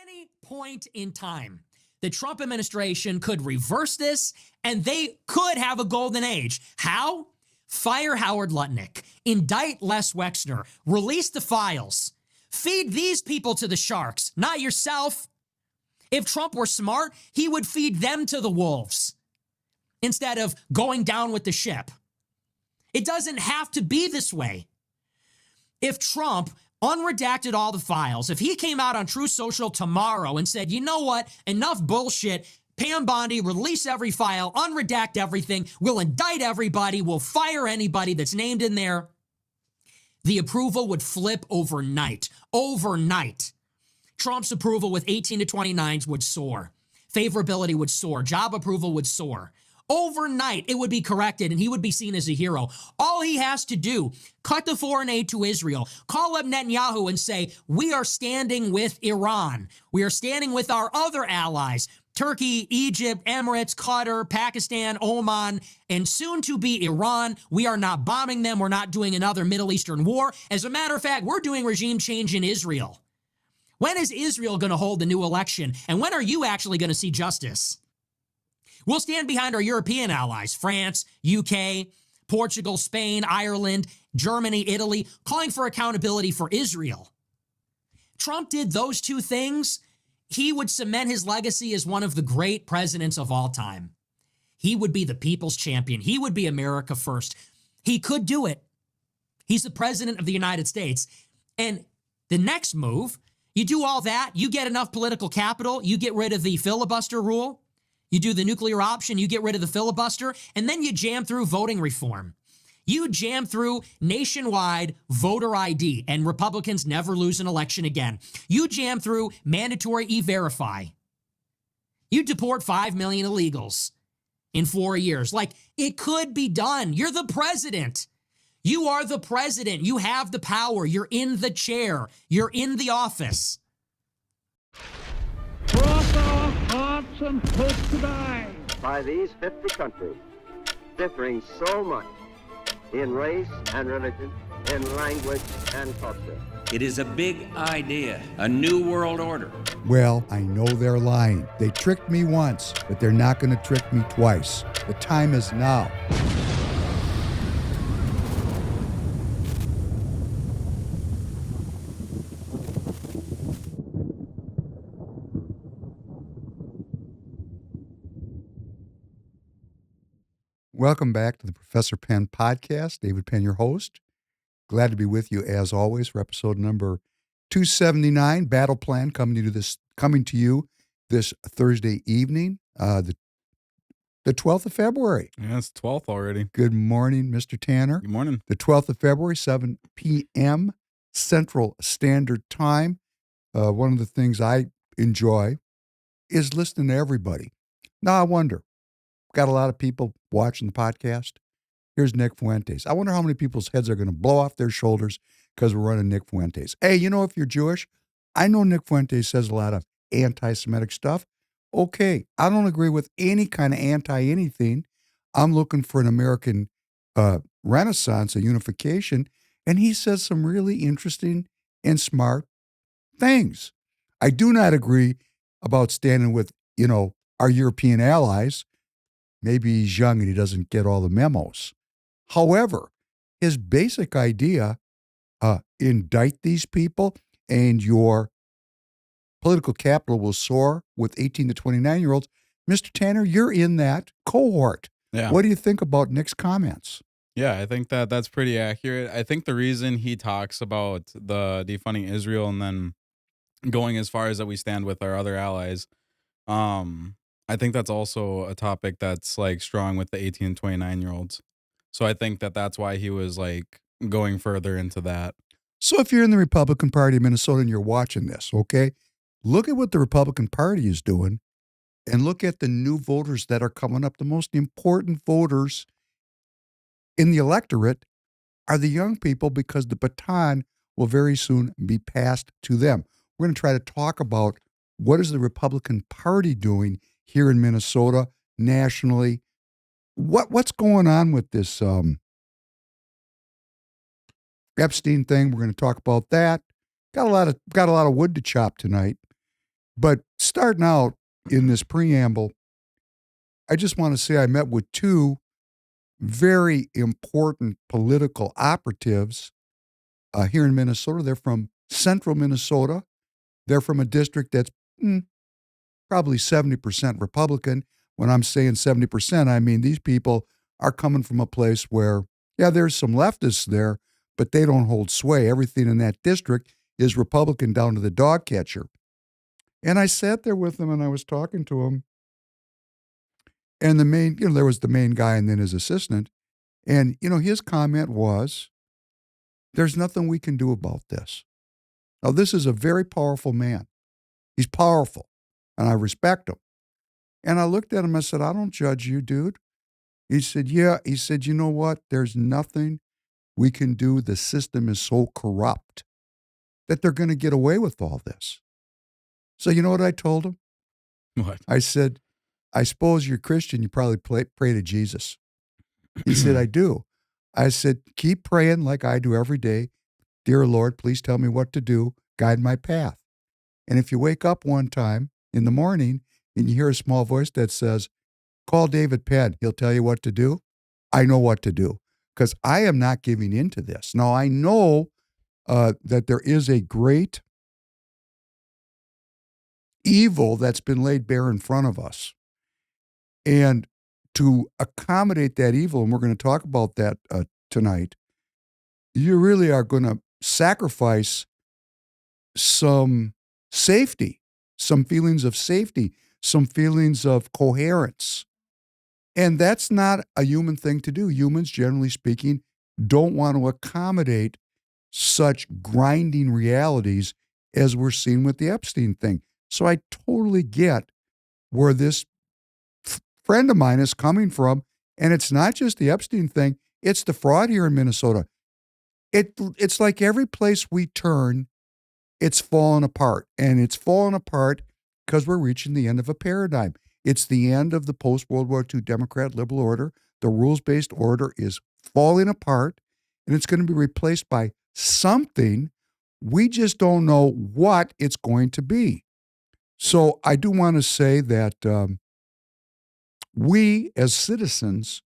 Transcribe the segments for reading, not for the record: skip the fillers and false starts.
any point in time, the Trump administration could reverse this and they could have a golden age. How? Fire Howard Lutnick, indict Les Wexner, release the files, feed these people to the sharks, not yourself. If Trump were smart, he would feed them to the wolves instead of going down with the ship. It doesn't have to be this way. If Trump unredacted all the files, if he came out on Truth Social tomorrow and said, you know what, enough bullshit, Pam Bondi, release every file, unredact everything, we'll indict everybody, we'll fire anybody that's named in there, the approval would flip overnight. Overnight. Trump's approval with 18 to 29s would soar. Favorability would soar. Job approval would soar. Overnight, it would be corrected and he would be seen as a hero. All he has to do, cut the foreign aid to Israel, call up Netanyahu and say, we are standing with Iran. We are standing with our other allies, Turkey, Egypt, Emirates, Qatar, Pakistan, Oman, and soon to be Iran. We are not bombing them. We're not doing another Middle Eastern war. As a matter of fact, we're doing regime change in Israel. When is Israel going to hold the new election? And when are you actually going to see justice? We'll stand behind our European allies, France, UK, Portugal, Spain, Ireland, Germany, Italy, calling for accountability for Israel. Trump did those two things, he would cement his legacy as one of the great presidents of all time. He would be the people's champion. He would be America first. He could do it. He's the president of the United States. And the next move, you do all that, you get enough political capital, you get rid of the filibuster rule, you do the nuclear option, you get rid of the filibuster, and then you jam through voting reform. You jam through nationwide voter ID, and Republicans never lose an election again. You jam through mandatory E-Verify. You deport 5 million illegals in 4 years. Like, it could be done. You're the president. You are the president. You have the power. You're in the chair. You're in the office. Cross our hearts and hope to die. By these 50 countries, differing so much in race and religion, in language and culture. It is a big idea, a new world order. Well, I know they're lying. They tricked me once, but they're not going to trick me twice. The time is now. Welcome back to the Professor Penn podcast. David Penn, your host. Glad to be with you as always for episode number 279, Battle Plan, coming to you this Thursday evening, the 12th of February. Yeah, it's 12th already. Good morning, Mr. Tanner. Good morning. The 12th of February, 7 p.m. Central Standard Time. One of the things I enjoy is listening to everybody. Now, I wonder, got a lot of people watching the podcast. Here's Nick Fuentes. I wonder how many people's heads are going to blow off their shoulders because we're running Nick Fuentes. Hey, you know, if you're Jewish, I know Nick Fuentes says a lot of anti-Semitic stuff. Okay, I don't agree with any kind of anti-anything. I'm looking for an American renaissance, a unification, and he says some really interesting and smart things. I do not agree about standing with, our European allies. Maybe he's young and he doesn't get all the memos. However, his basic idea, indict these people and your political capital will soar with 18 to 29-year-olds. Mr. Tanner, you're in that cohort. Yeah. What do you think about Nick's comments? Yeah, I think that's pretty accurate. I think the reason he talks about the defunding Israel and then going as far as that we stand with our other allies, I think that's also a topic that's like strong with the 18 and 29-year-olds. So I think that's why he was like going further into that. So if you're in the Republican Party of Minnesota and you're watching this, okay, look at what the Republican Party is doing and look at the new voters that are coming up. The most important voters in the electorate are the young people because the baton will very soon be passed to them. We're going to try to talk about what is the Republican Party doing here in Minnesota, nationally. What's going on with this Epstein thing? We're going to talk about that. Got a lot of wood to chop tonight. But starting out in this preamble, I just want to say I met with two very important political operatives here in Minnesota. They're from central Minnesota. They're from a district that's probably 70% Republican. When I'm saying 70%, I mean these people are coming from a place where, yeah, there's some leftists there, but they don't hold sway. Everything in that district is Republican down to the dog catcher. And I sat there with them and I was talking to them. And the main, there was the main guy and then his assistant. And, his comment was, there's nothing we can do about this. Now, this is a very powerful man. He's powerful, and I respect him. And I looked at him and I said, I don't judge you, dude. He said, yeah. He said, you know what? There's nothing we can do. The system is so corrupt that they're going to get away with all this. So you know what I told him? What? I said, I suppose you're Christian. You probably pray to Jesus. He said, I do. I said, keep praying like I do every day. Dear Lord, please tell me what to do. Guide my path. And if you wake up one time in the morning and you hear a small voice that says, call David Penn, he'll tell you what to do, I know what to do because I am not giving in to this. Now, I know that there is a great evil that's been laid bare in front of us. And to accommodate that evil, and we're going to talk about that tonight, you really are going to sacrifice some safety, some feelings of safety, some feelings of coherence. And that's not a human thing to do. Humans, generally speaking, don't want to accommodate such grinding realities as we're seeing with the Epstein thing. So I totally get where this friend of mine is coming from. And it's not just the Epstein thing, it's the fraud here in Minnesota. It's like every place we turn, it's fallen apart. And it's fallen apart because we're reaching the end of a paradigm. It's the end of the post-World War II Democrat liberal order. The rules-based order is falling apart, and it's going to be replaced by something. We just don't know what it's going to be. So I do want to say that we as citizens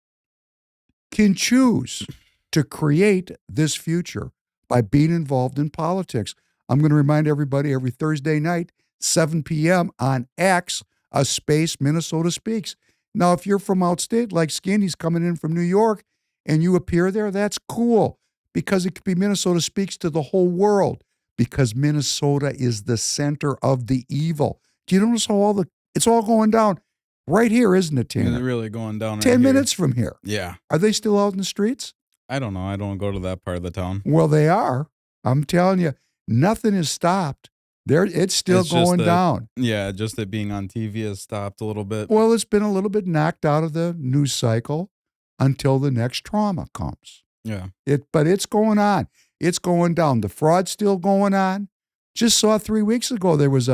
can choose to create this future by being involved in politics. I'm going to remind everybody every Thursday night, 7 p.m. on X, a space Minnesota Speaks. Now, if you're from outstate, like Skinny's coming in from New York, and you appear there, that's cool because it could be Minnesota Speaks to the whole world because Minnesota is the center of the evil. Do you notice how it's all going down right here, isn't it, Tanner? It's really going down 10 right minutes from here. Yeah. Are they still out in the streets? I don't know. I don't go to that part of the town. Well, they are. I'm telling you, nothing is stopped. It's still going down. Yeah, just it being on TV has stopped a little bit. Well, it's been a little bit knocked out of the news cycle until the next trauma comes. Yeah. But it's going on. It's going down. The fraud's still going on. Just saw 3 weeks ago, there was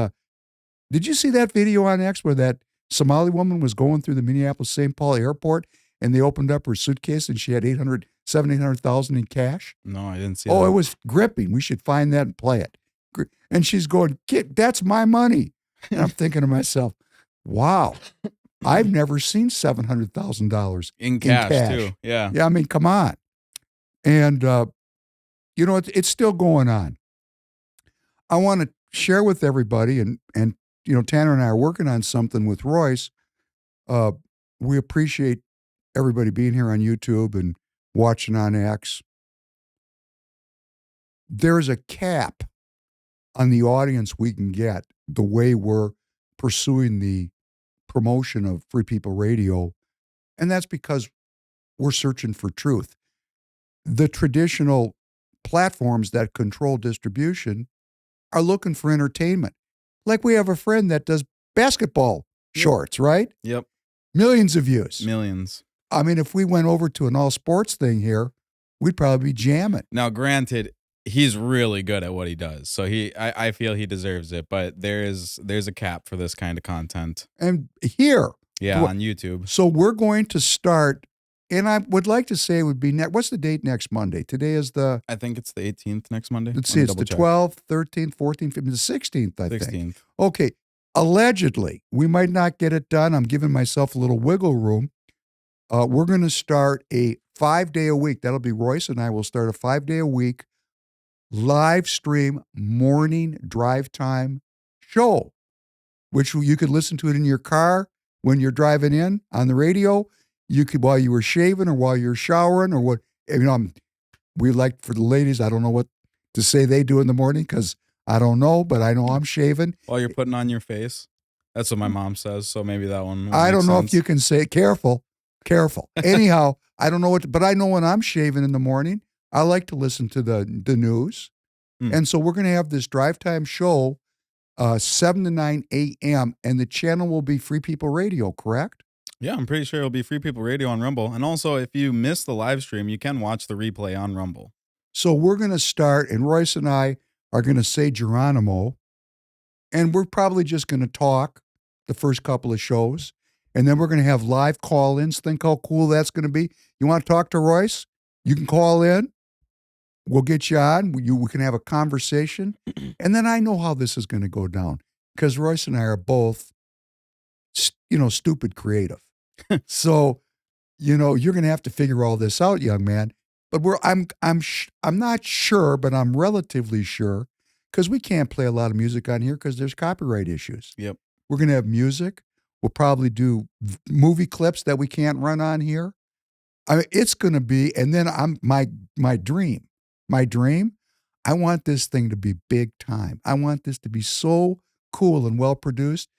did you see that video on X where that Somali woman was going through the Minneapolis-St. Paul airport and they opened up her suitcase and she had $800,000 in cash? No, I didn't see that. Oh, that. it was gripping. We should find that and play it. And she's going, "Kid, that's my money." And I'm thinking to myself, wow, I've never seen $700,000 in cash too. Yeah. Yeah, I mean, come on. And, it's still going on. I want to share with everybody, and Tanner and I are working on something with Royce. We appreciate everybody being here on YouTube and watching on X. There's a cap on the audience we can get the way we're pursuing the promotion of Free People Radio, and that's because we're searching for truth. The traditional platforms that control distribution are looking for entertainment. Like we have a friend that does basketball shorts, right? Yep. Millions of views. Millions. I mean, if we went over to an all sports thing here, we'd probably be jamming. Now, granted, he's really good at what he does. So I feel he deserves it, but there's a cap for this kind of content. And here. Yeah, on YouTube. So we're going to start, and I would like to say it would be what's the date next Monday? Today is I think it's the 18th next Monday. Let's see, it's the 12th, 13th, 14th, 15th, the 16th, I think. 16th. Okay, allegedly, we might not get it done. I'm giving myself a little wiggle room. We're going to start a 5-day-a-week. That'll be Royce and I will start a 5-day-a-week live stream morning drive time show, which you could listen to it in your car when you're driving in on the radio. You could, while you were shaving or while you're showering or what, we like for the ladies, I don't know what to say they do in the morning because I don't know, but I know I'm shaving. While you're putting on your face. That's what my mom says. So maybe that one would I make don't know sense. if you can say careful. Anyhow, I don't know but I know when I'm shaving in the morning, I like to listen to the news. And so we're going to have this drive time show, 7 to 9 a.m. and the channel will be Free People Radio, correct? Yeah, I'm pretty sure it'll be Free People Radio on Rumble. And also, if you miss the live stream, you can watch the replay on Rumble. So we're going to start, and Royce and I are going to say Geronimo, and we're probably just going to talk the first couple of shows, and then we're going to have live call-ins. Think how cool that's going to be. You want to talk to Royce? You can call in. We'll get you on. We can have a conversation. And then I know how this is going to go down because Royce and I are both, stupid creative. So, you're going to have to figure all this out, young man. But I'm not sure, but I'm relatively sure because we can't play a lot of music on here because there's copyright issues. Yep. We're going to have music. We'll probably do movie clips that we can't run on here. I mean, it's going to be, and then my dream, I want this thing to be big time. I want this to be so cool and well produced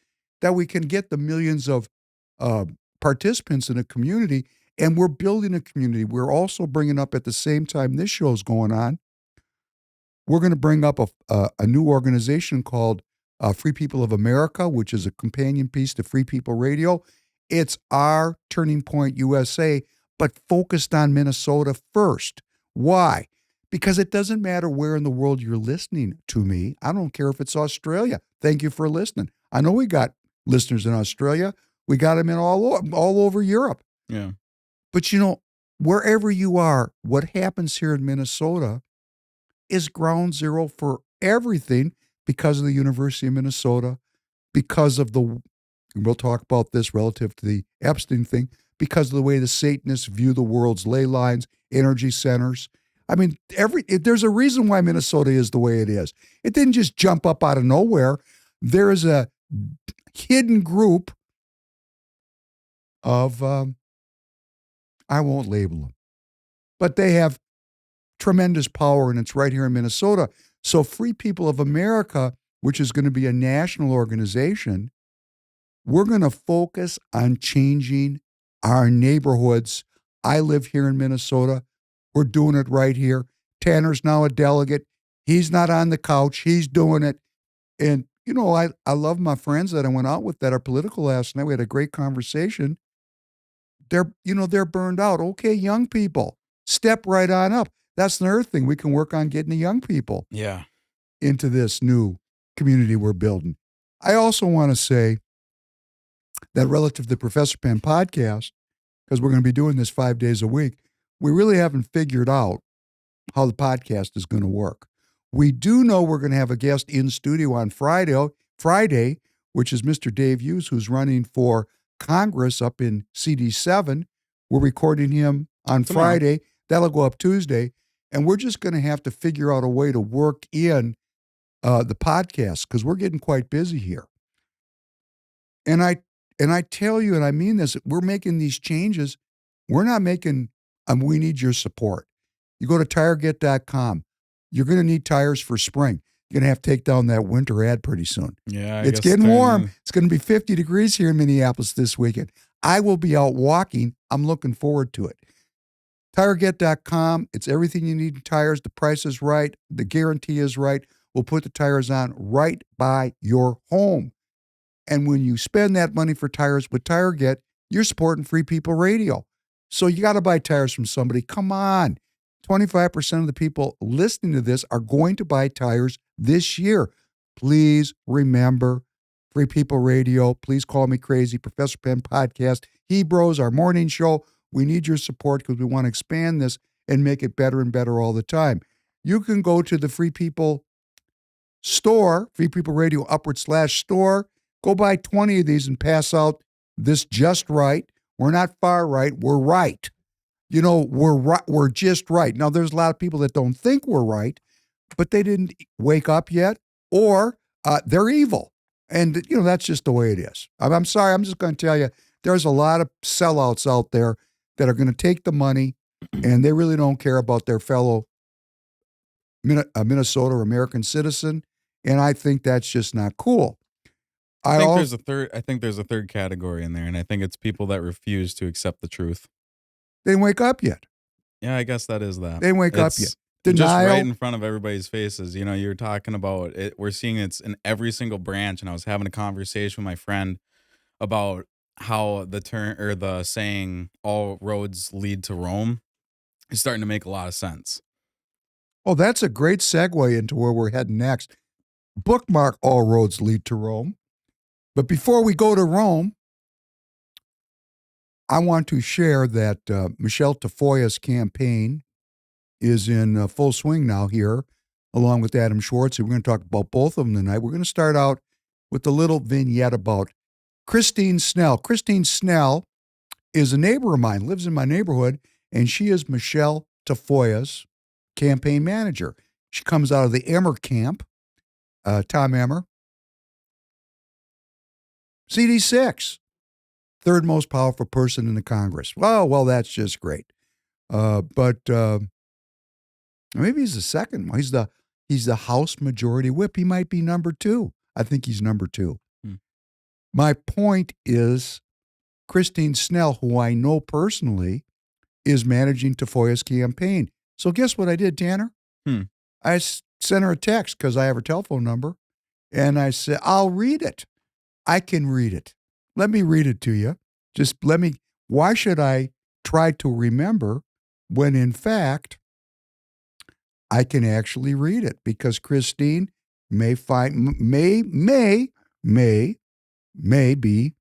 that we can get the millions of participants in a community, and we're building a community. We're also bringing up at the same time this show's going on, we're going to bring up a new organization called Free People of America, which is a companion piece to Free People Radio. It's our Turning Point USA, but focused on Minnesota first. Why? Because it doesn't matter where in the world you're listening to me. I don't care if it's Australia. Thank you for listening. I know we got listeners in Australia. We got them in all over Europe. Yeah. But wherever you are, what happens here in Minnesota is ground zero for everything because of the University of Minnesota, because of we'll talk about this relative to the Epstein thing, because of the way the Satanists view the world's ley lines, energy centers. I mean, there's a reason why Minnesota is the way it is. It didn't just jump up out of nowhere. There is a hidden group of, I won't label them, but they have tremendous power, and it's right here in Minnesota. So Free People of America, which is going to be a national organization, we're going to focus on changing our neighborhoods. I live here in Minnesota. We're doing it right here. Tanner's now a delegate. He's not on the couch. He's doing it. And, I love my friends that I went out with that are political last night. We had a great conversation. They're burned out. Okay, young people, step right on up. That's another thing. We can work on getting the young people into this new community we're building. I also want to say that relative to the Professor Penn podcast, because we're going to be doing this 5 days a week, we really haven't figured out how the podcast is going to work. We do know we're going to have a guest in studio on Friday, which is Mr. Dave Hughes, who's running for Congress up in CD7. We're recording him on Friday. That'll go up Tuesday. And we're just going to have to figure out a way to work in the podcast because we're getting quite busy here. And I tell you, and I mean this, we're making these changes. We're not making, we need your support. You go to tireget.com. You're going to need tires for spring. You're going to have to take down that winter ad pretty soon. Yeah, it's getting warm. It's going to be 50 degrees here in Minneapolis this weekend. I will be out walking. I'm looking forward to it. TireGet.com. It's everything you need in tires. The price is right. The guarantee is right. We'll put the tires on right by your home. And when you spend that money for tires with TireGet, you're supporting Free People Radio. So you got to buy tires from somebody. Come on. 25% of the people listening to this are going to buy tires this year. Please remember Free People Radio. Please call me crazy. Professor Penn podcast. Hebrews, our morning show. We need your support because we want to expand this and make it better and better all the time. You can go to the Free People store, Free People Radio /store. Go buy 20 of these and pass out this just right. We're not far right. We're right. You know, we're right. We're just right. Now, there's a lot of people that don't think we're right, but they didn't wake up yet, or they're evil. And, you know, that's just the way it is. I'm sorry. I'm just going to tell you, there's a lot of sellouts out there that are going to take the money, and they really don't care about their fellow Minnesota or American citizen. And I think that's just not cool. I think there's a third category in there, and I think it's people that refuse to accept the truth. They didn't wake up yet. Yeah, I guess that is that. They didn't wake up yet. Denial. Just right in front of everybody's faces. You know, you're talking about it. We're seeing it's in every single branch. And I was having a conversation with my friend about how the saying "all roads lead to Rome" is starting to make a lot of sense. Oh, that's a great segue into where we're heading next. Bookmark "All Roads Lead to Rome." But before we go to Rome, I want to share that Michelle Tafoya's campaign is in full swing now here, along with Adam Schwartz. And we're going to talk about both of them tonight. We're going to start out with a little vignette about Kristine Snell. Kristine Snell is a neighbor of mine, lives in my neighborhood, and she is Michelle Tafoya's campaign manager. She comes out of the Emmer camp, Tom Emmer. CD6, third most powerful person in the Congress. Well, that's just great. But maybe he's the second one. He's the House Majority Whip. He might be number 2. I think he's number 2. My point is, Kristine Snell, who I know personally, is managing Tafoya's campaign. So guess what I did, Tanner? I sent her a text because I have her telephone number, and I said, I'll read it. I can read it. Let me read it to you. Why should I try to remember when in fact I can actually read it? Because Kristine may be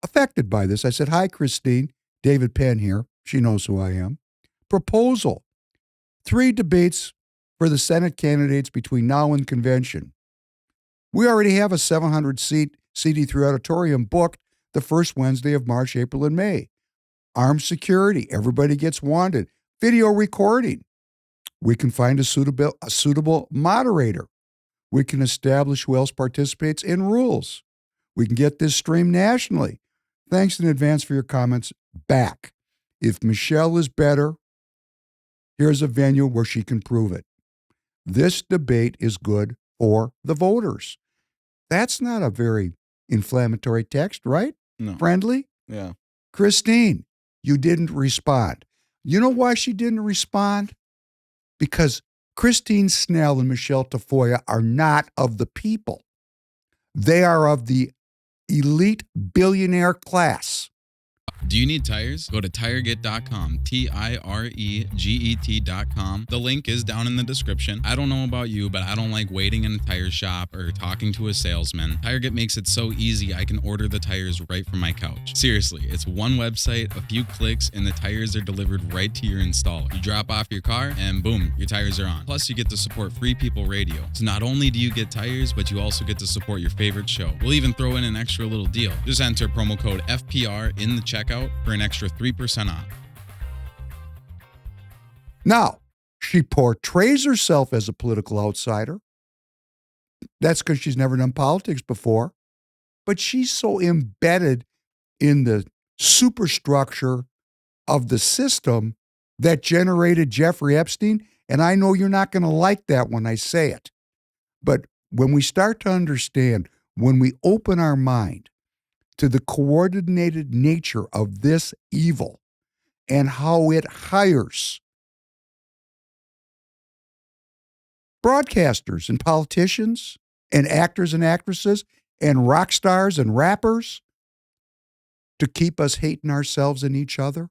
affected by this. I said, "Hi, Kristine. David Penn here." She knows who I am. Proposal: 3 debates for the Senate candidates between now and convention. We already have a 700-seat CD3 auditorium booked the first Wednesday of March, April, and May. Armed security. Everybody gets wanted. Video recording. We can find a suitable moderator. We can establish who else participates in rules. We can get this streamed nationally. Thanks in advance for your comments back. If Michelle is better, here's a venue where she can prove it. This debate is good for the voters. That's not a very inflammatory text, right? No. Friendly? Yeah. Kristine, you didn't respond. You know why she didn't respond? Because Kristine Snell and Michelle Tafoya are not of the people. They are of the elite billionaire class. Do you need tires? Go to tireget.com, TIREGET.com. The link is down in the description. I don't know about you, but I don't like waiting in a tire shop or talking to a salesman. TireGet makes it so easy I can order the tires right from my couch. Seriously, it's one website, a few clicks, and the tires are delivered right to your installer. You drop off your car, and boom, your tires are on. Plus, you get to support Free People Radio. So not only do you get tires, but you also get to support your favorite show. We'll even throw in an extra little deal. Just enter promo code FPR in the checkout for an extra 3% off. Now, she portrays herself as a political outsider. That's because she's never done politics before. But she's so embedded in the superstructure of the system that generated Jeffrey Epstein. And I know you're not going to like that when I say it. But when we start to understand, when we open our mind to the coordinated nature of this evil and how it hires broadcasters and politicians and actors and actresses and rock stars and rappers to keep us hating ourselves and each other,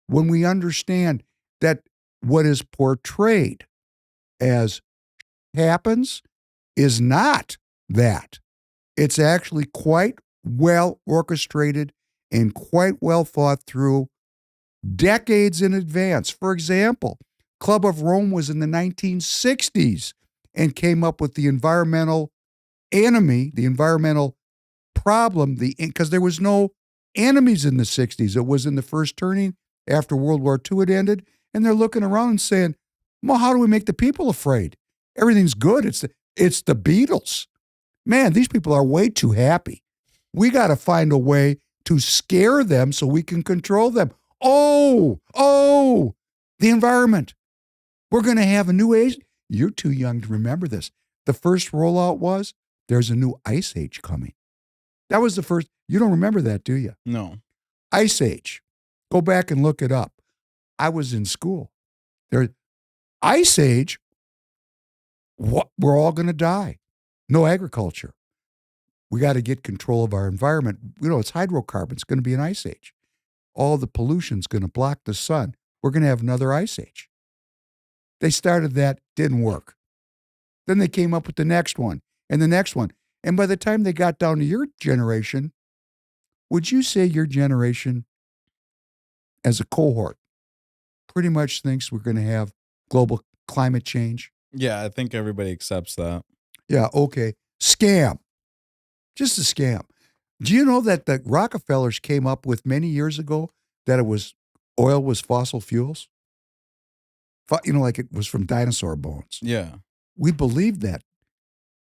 when we understand that what is portrayed as happens is not that. It's actually quite well orchestrated and quite well thought through decades in advance. For example, Club of Rome was in the 1960s and came up with the environmental enemy, the environmental problem, because there was no enemies in the 60s. It was in the first turning after World War II had ended, and they're looking around and saying, well, how do we make the people afraid? Everything's good. It's the Beatles. Man, these people are way too happy. We got to find a way to scare them so we can control them. Oh, the environment. We're going to have a new age. You're too young to remember this. The first rollout was, there's a new ice age coming. That was the first. You don't remember that, do you? No. Ice age. Go back and look it up. I was in school. Ice age, what? We're all going to die. No agriculture. We got to get control of our environment. It's hydrocarbons. It's going to be an ice age. All the pollution's going to block the sun. We're going to have another ice age. They started that, didn't work. Then they came up with the next one and the next one. And by the time they got down to your generation, would you say your generation as a cohort pretty much thinks we're going to have global climate change? Yeah, I think everybody accepts that. Yeah, okay. Scam. Just a scam. Do you know that the Rockefellers came up with many years ago that oil was fossil fuels? Like it was from dinosaur bones. Yeah. We believed that.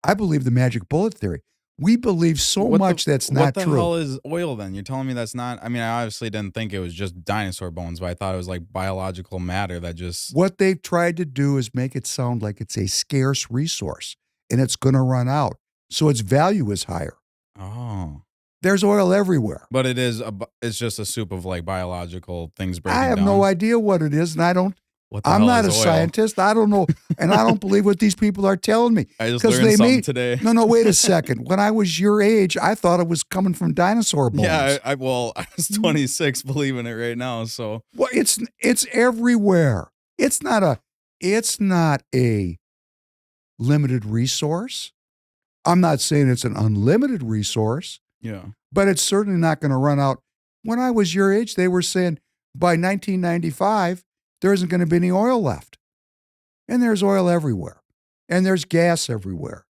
I believe the magic bullet theory. We believe that's not true. What the hell is oil then? You're telling me that's not, I obviously didn't think it was just dinosaur bones, but I thought it was like biological matter that just. What they've tried to do is make it sound like it's a scarce resource and it's going to run out. So its value is higher. Oh. There's oil everywhere. But it's just a soup of like biological things breaking down. I have no idea what it is, and I don't. I'm not a scientist. I don't know, and I don't believe what these people are telling me. I just learned something today. No, wait a second. When I was your age, I thought it was coming from dinosaur bones. Yeah, I was 26, believing it right now. So well, it's everywhere. It's not a limited resource. I'm not saying it's an unlimited resource. Yeah, but it's certainly not going to run out. When I was your age, they were saying by 1995. There isn't going to be any oil left. And there's oil everywhere. And there's gas everywhere.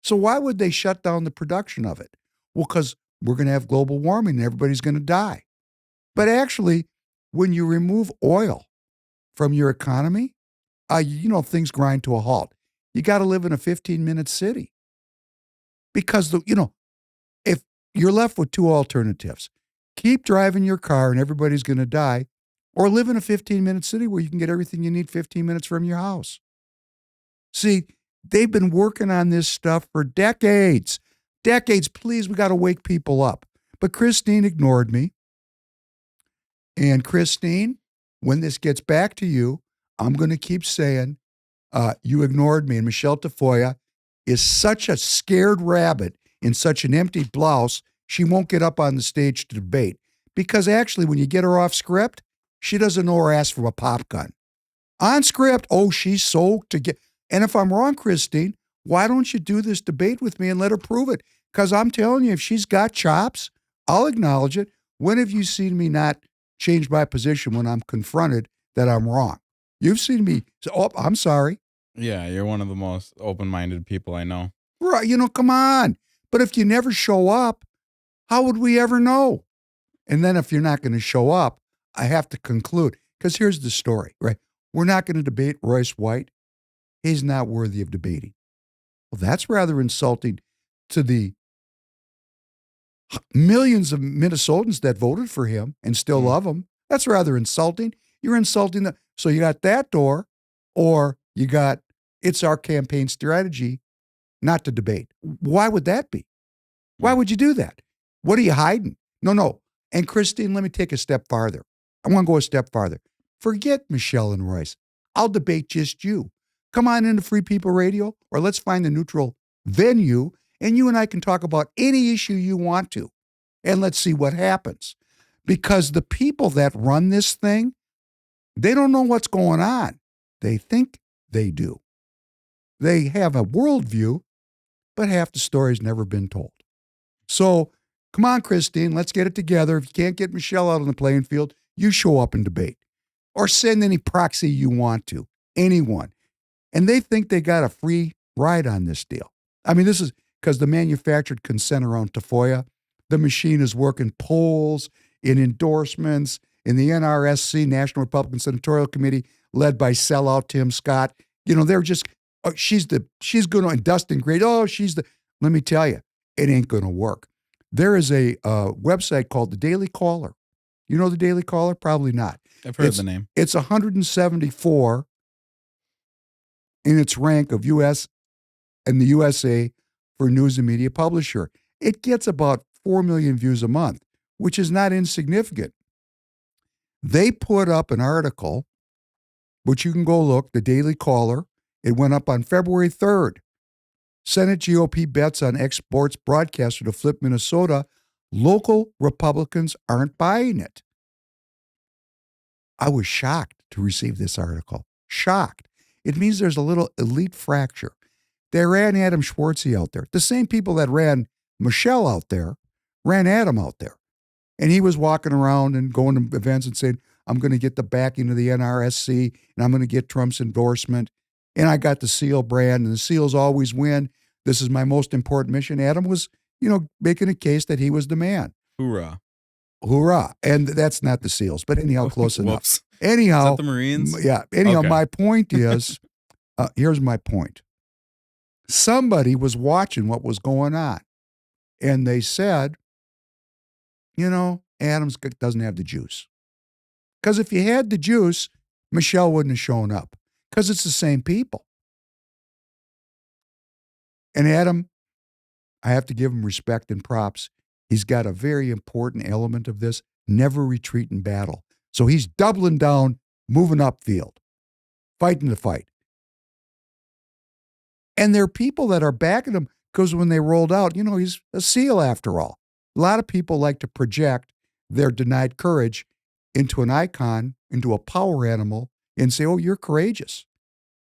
So why would they shut down the production of it? Well, because we're going to have global warming and everybody's going to die. But actually, when you remove oil from your economy, things grind to a halt. You got to live in a 15-minute city. Because, if you're left with two alternatives, keep driving your car and everybody's going to die, or live in a 15-minute city where you can get everything you need 15 minutes from your house. See, they've been working on this stuff for decades. Decades. Please, we got to wake people up. But Kristine ignored me. And Kristine, when this gets back to you, I'm going to keep saying, you ignored me. And Michelle Tafoya is such a scared rabbit in such an empty blouse, she won't get up on the stage to debate. Because actually, when you get her off script, she doesn't know her ass from a pop gun. On script, she's so to get. And if I'm wrong, Kristine, why don't you do this debate with me and let her prove it? Because I'm telling you, if she's got chops, I'll acknowledge it. When have you seen me not change my position when I'm confronted that I'm wrong? You've seen me say, I'm sorry. Yeah, you're one of the most open-minded people I know. Right, come on. But if you never show up, how would we ever know? And then if you're not going to show up, I have to conclude, because here's the story, right? We're not going to debate Royce White. He's not worthy of debating. Well, that's rather insulting to the millions of Minnesotans that voted for him and still love him. That's rather insulting. You're insulting them. So you got that door, or you got, it's our campaign strategy not to debate. Why would that be? Why would you do that? What are you hiding? No. And Kristine, let me take a step farther. I want to go a step farther. Forget Michelle and Royce. I'll debate just you. Come on into Free People Radio, or let's find a neutral venue, and you and I can talk about any issue you want to, and let's see what happens. Because the people that run this thing, they don't know what's going on. They think they do. They have a worldview, but half the story's never been told. So, come on, Kristine, let's get it together. If you can't get Michelle out on the playing field, you show up and debate. Or send any proxy you want to. Anyone. And they think they got a free ride on this deal. This is, because the manufactured consent around Tafoya, the machine is working polls, in endorsements, in the NRSC, National Republican Senatorial Committee, led by sellout Tim Scott. They're just, she's going to, and Dustin Gray, let me tell you, it ain't going to work. There is a website called the Daily Caller. You know the Daily Caller? Probably not. I've heard the name. It's 174 in its rank of U.S. and the USA for news and media publisher. It gets about 4 million views a month, which is not insignificant. They put up an article, which you can go look, the Daily Caller. It went up on February 3rd. Senate GOP bets on ex-sports broadcaster to flip Minnesota. Local Republicans aren't buying it. I was shocked to receive this article. Shocked. It means there's a little elite fracture. They ran Adam Schwartzy out there. The same people that ran Michelle out there ran Adam out there. And he was walking around and going to events and saying, I'm going to get the backing of the NRSC and I'm going to get Trump's endorsement. And I got the SEAL brand, and the SEALs always win. This is my most important mission. Adam was, making a case that he was the man. Hoorah. Hoorah. And that's not the SEALs, but anyhow, close enough. Anyhow. Is that the Marines? Yeah. Anyhow, Okay. My point is, here's my point. Somebody was watching what was going on, and they said, Adams doesn't have the juice. Because if you had the juice, Michelle wouldn't have shown up. Because it's the same people. And Adam, I have to give him respect and props. He's got a very important element of this, never retreat in battle. So he's doubling down, moving upfield, fighting the fight. And there are people that are backing him because when they rolled out, he's a SEAL after all. A lot of people like to project their denied courage into an icon, into a power animal, and say, oh, you're courageous,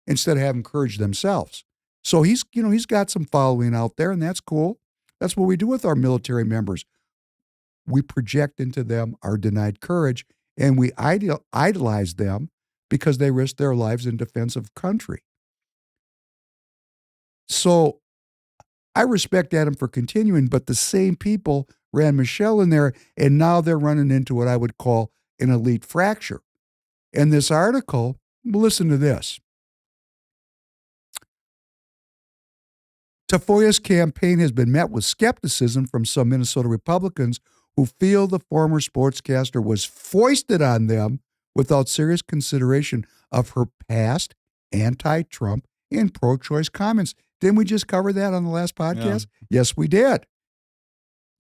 instead of having courage themselves. So he's got some following out there, and that's cool. That's what we do with our military members. We project into them our denied courage, and we idolize them because they risk their lives in defense of country. So I respect Adam for continuing, but the same people ran Michelle in there, and now they're running into what I would call an elite fracture. And this article, listen to this. Tafoya's campaign has been met with skepticism from some Minnesota Republicans who feel the former sportscaster was foisted on them without serious consideration of her past anti-Trump and pro-choice comments. Didn't we just cover that on the last podcast? Yeah. Yes, we did.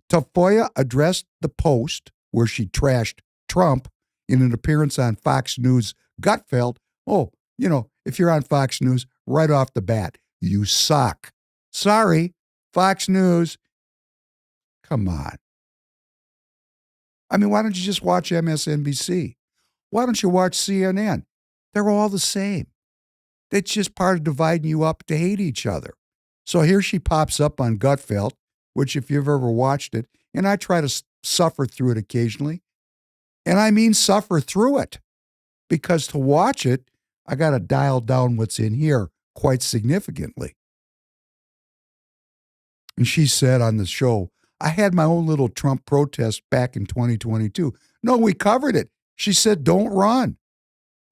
Tafoya addressed the Post, where she trashed Trump, in an appearance on Fox News Gutfeld. Oh, if you're on Fox News, right off the bat, you suck. Sorry, Fox News. Come on. I mean, why don't you just watch MSNBC? Why don't you watch CNN? They're all the same. It's just part of dividing you up to hate each other. So here she pops up on Gutfeld, which if you've ever watched it, and I try to suffer through it occasionally, and I mean suffer through it, because to watch it, I got to dial down what's in here quite significantly. And she said on the show, I had my own little Trump protest back in 2022. No, we covered it. She said, don't run.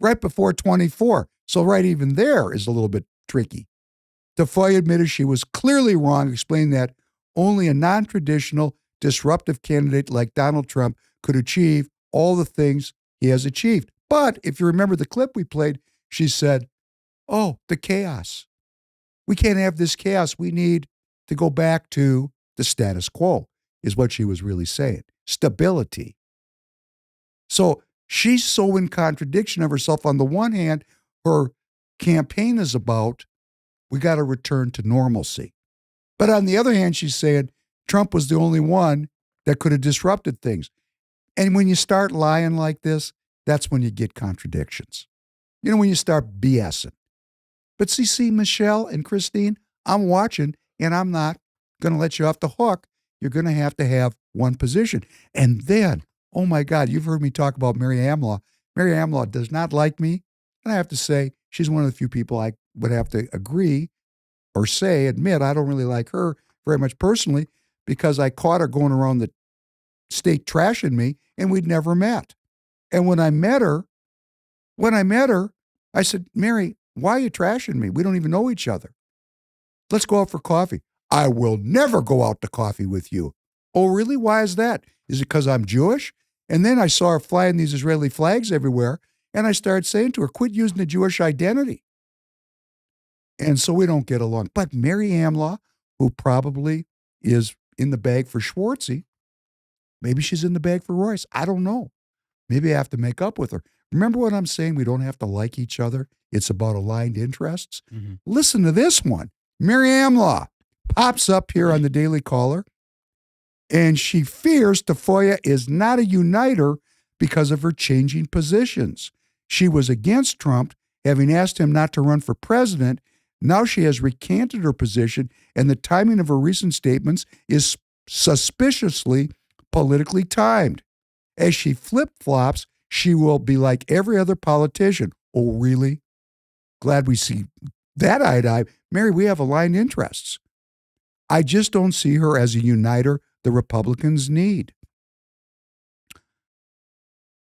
Right before 24. So right even there is a little bit tricky. Tafoya admitted she was clearly wrong, explaining that only a non-traditional, disruptive candidate like Donald Trump could achieve all the things he has achieved. But if you remember the clip we played, she said, oh, the chaos. We can't have this chaos. We need to go back to the status quo, is what she was really saying. Stability. So she's so in contradiction of herself. On the one hand, her campaign is about, we got to return to normalcy. But on the other hand, she's saying Trump was the only one that could have disrupted things. And when you start lying like this, that's when you get contradictions. When you start BSing. But see, Michelle and Kristine, I'm watching, and I'm not going to let you off the hook. You're going to have one position. And then, oh my God, you've heard me talk about Mary Amlaw. Mary Amlaw does not like me. And I have to say, she's one of the few people I would have to agree or admit, I don't really like her very much personally because I caught her going around the state trashing me, and we'd never met. And when I met her, I said, Mary, why are you trashing me? We don't even know each other. Let's go out for coffee. I will never go out to coffee with you. Oh, really? Why is that? Is it because I'm Jewish? And then I saw her flying these Israeli flags everywhere, and I started saying to her, quit using the Jewish identity. And so we don't get along. But Mary Amlaw, who probably is in the bag for Schwartzy, maybe she's in the bag for Royce. I don't know. Maybe I have to make up with her. Remember what I'm saying? We don't have to like each other. It's about aligned interests. Mm-hmm. Listen to this one. Mary Amlaw pops up here on the Daily Caller, and she fears Tafoya is not a uniter because of her changing positions. She was against Trump, having asked him not to run for president. Now she has recanted her position, and the timing of her recent statements is suspiciously politically timed. As she flip-flops, she will be like every other politician. Oh, really? Glad we see that eye to eye. Mary, we have aligned interests. I just don't see her as a uniter the Republicans need.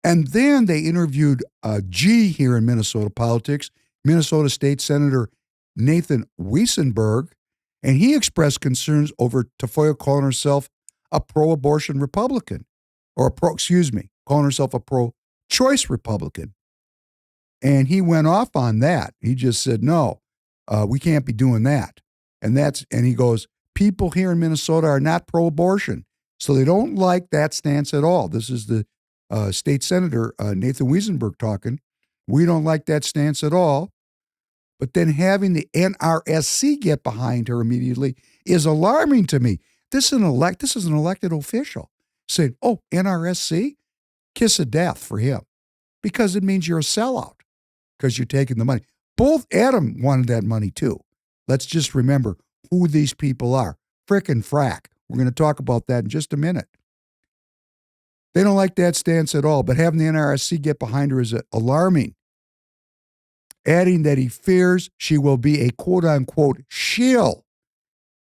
And then they interviewed G here in Minnesota politics, Minnesota State Senator Nathan Weissenberg, and he expressed concerns over Tafoya calling herself a pro-abortion Republican, or calling herself a pro-choice Republican. And he went off on that. He just said, no, we can't be doing that. And he goes, people here in Minnesota are not pro-abortion, so they don't like that stance at all. This is the state senator, Nathan Weissenberg, talking. We don't like that stance at all. But then having the NRSC get behind her immediately is alarming to me. This is an elected official saying, oh, NRSC? Kiss of death for him. Because it means you're a sellout, because you're taking the money. Both Adam wanted that money too. Let's just remember who these people are. Frickin' frack. We're going to talk about that in just a minute. They don't like that stance at all, but having the NRSC get behind her is alarming. Adding that he fears she will be a quote-unquote shill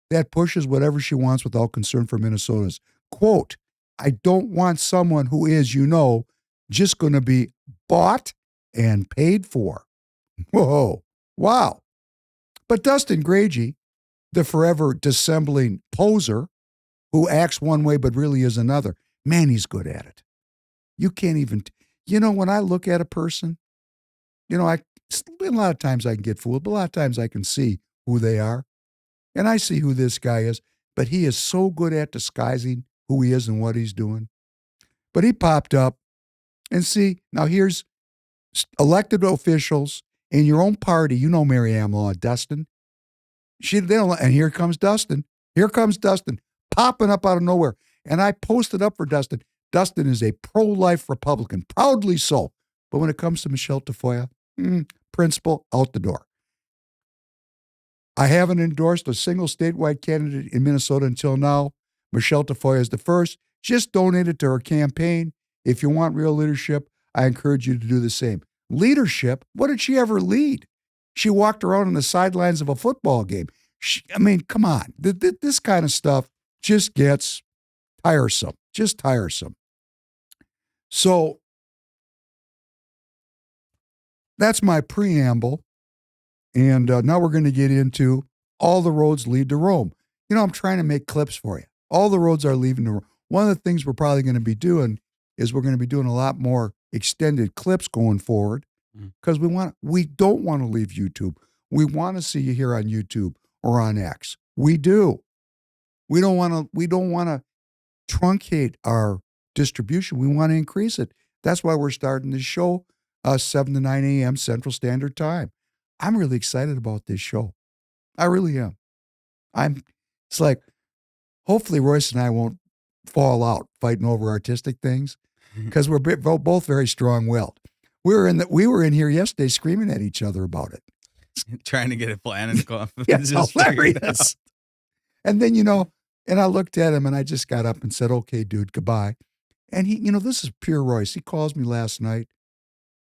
that pushes whatever she wants without concern for Minnesotans. Quote, I don't want someone who is, just going to be bought and paid for. Whoa, wow. But Dustin Grady, the forever dissembling poser who acts one way but really is another, man, he's good at it. You can't even, when I look at a person, a lot of times I can get fooled, but a lot of times I can see who they are. And I see who this guy is, but he is so good at disguising who he is and what he's doing. But he popped up, and see, now here's elected officials in your own party. Mary Amlaw, Dustin. And here comes Dustin. Here comes Dustin, popping up out of nowhere. And I posted up for Dustin. Dustin is a pro-life Republican, proudly so. But when it comes to Michelle Tafoya, principle out the door. I haven't endorsed a single statewide candidate in Minnesota until now. Michelle Tafoya is the first. Just donate it to her campaign. If you want real leadership, I encourage you to do the same. Leadership? What did she ever lead? She walked around on the sidelines of a football game. Come on. This kind of stuff just gets tiresome. Just tiresome. So that's my preamble. And now we're going to get into all the roads lead to Rome. I'm trying to make clips for you. All the roads are leading to Rome. One of the things we're probably going to be doing is we're going to be doing a lot more extended clips going forward because we don't want to leave YouTube. We want to see you here on YouTube or on X. We do. We don't want to truncate our distribution. We want to increase it. That's why we're starting this show 7 to 9 a.m. Central Standard Time. I'm really excited about this show. I really am. It's like, hopefully Royce and I won't fall out fighting over artistic things because we're both very strong-willed. We were in here yesterday screaming at each other about it. Trying to get it planned and go. It's hilarious. And then, and I looked at him and I just got up and said, okay, dude, goodbye. And he, this is pure Royce. He calls me last night.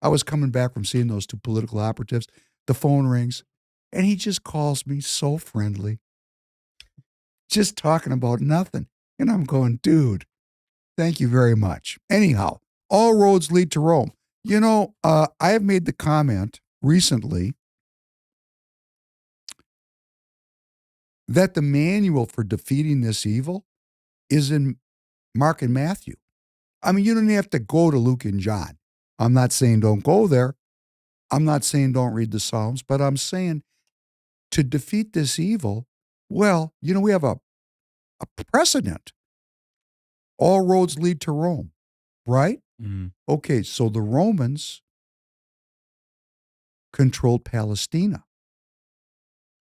I was coming back from seeing those two political operatives. The phone rings and he just calls me so friendly. just talking about nothing. And I'm going, dude, thank you very much. Anyhow, all roads lead to Rome. You know, I have made the comment recently that the manual for defeating this evil is in Mark and Matthew. I mean, you don't have to go to Luke and John. I'm not saying don't go there. I'm not saying don't read the Psalms, but I'm saying to defeat this evil, well, you know, we have a precedent. All roads lead to Rome, right? Mm-hmm. Okay, so the Romans controlled Palestina.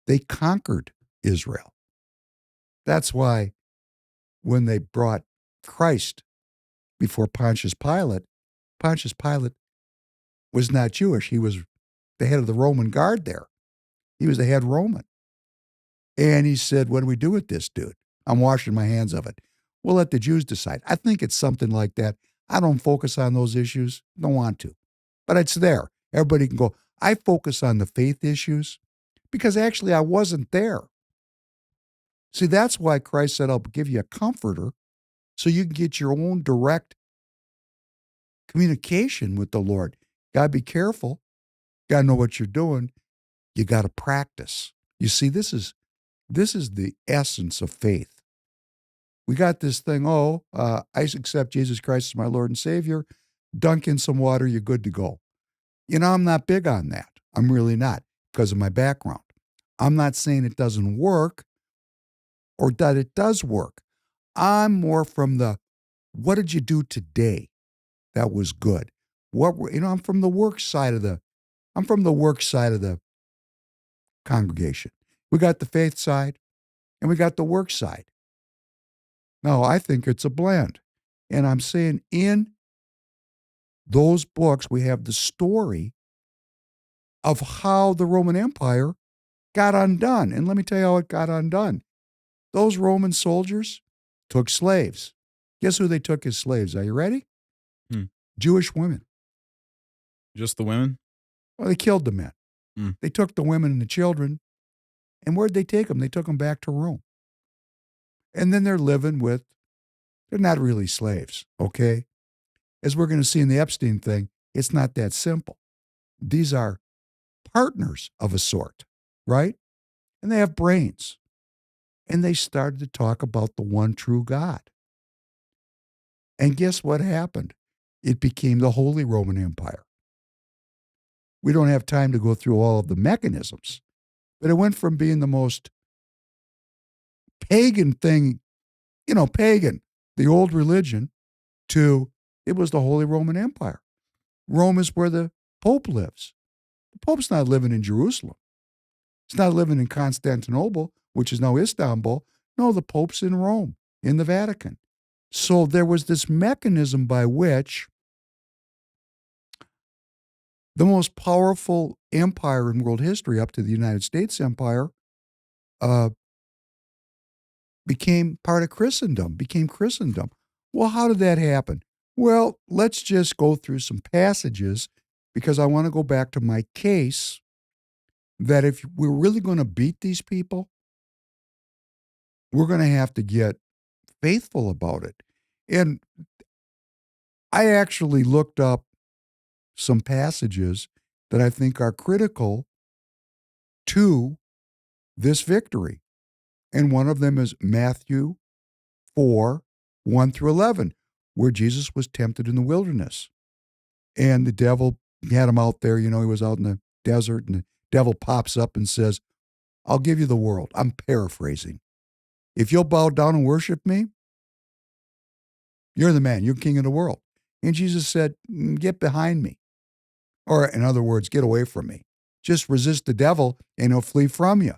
They conquered Israel. That's why when they brought Christ before Pontius Pilate was not Jewish. He was the head of the Roman guard there. He was the head Roman. And he said, what do we do with this dude? I'm washing my hands of it. We'll let the Jews decide. I think it's something like that. I don't focus on those issues. Don't want to. But it's there. Everybody can go. I focus on the faith issues because actually I wasn't there. See, that's why Christ said, I'll give you a comforter so you can get your own direct communication with the Lord. Got to be careful. Got to know what you're doing. You got to practice. You see, this is the essence of faith. We got this thing, I accept Jesus Christ as my Lord and Savior. Dunk in some water, you're good to go. You know, I'm not big on that. I'm really not because of my background. I'm not saying it doesn't work or that it does work. I'm more from the, what did you do today that was good? I'm from the work side of the congregation. We got the faith side and we got the work side. No, I think it's a blend. And I'm saying in those books, we have the story of how the Roman Empire got undone. And let me tell you how it got undone. Those Roman soldiers took slaves. Guess who they took as slaves? Are you ready? Jewish women. Just the women? Well, they killed the men. They took the women and the children. And where'd they take them? They took them back to Rome. And then they're not really slaves, okay? As we're going to see in the Epstein thing, it's not that simple. These are partners of a sort, right? And they have brains. And they started to talk about the one true God. And guess what happened? It became the Holy Roman Empire. We don't have time to go through all of the mechanisms, but it went from being the most pagan thing, pagan, the old religion, to it was the Holy Roman Empire. Rome is where the Pope lives. The Pope's not living in Jerusalem. He's not living in Constantinople, which is now Istanbul. No, the Pope's in Rome, in the Vatican. So there was this mechanism by which the most powerful empire in world history up to the United States Empire became part of Christendom, became Christendom. Well, how did that happen? Well, let's just go through some passages because I want to go back to my case that if we're really going to beat these people, we're going to have to get faithful about it. And I actually looked up some passages that I think are critical to this victory. And one of them is Matthew 4, 1 through 11, where Jesus was tempted in the wilderness. And the devil had him out there, he was out in the desert, and the devil pops up and says, I'll give you the world. I'm paraphrasing. If you'll bow down and worship me, you're the man, you're king of the world. And Jesus said, get behind me. Or in other words, get away from me. Just resist the devil and he'll flee from you.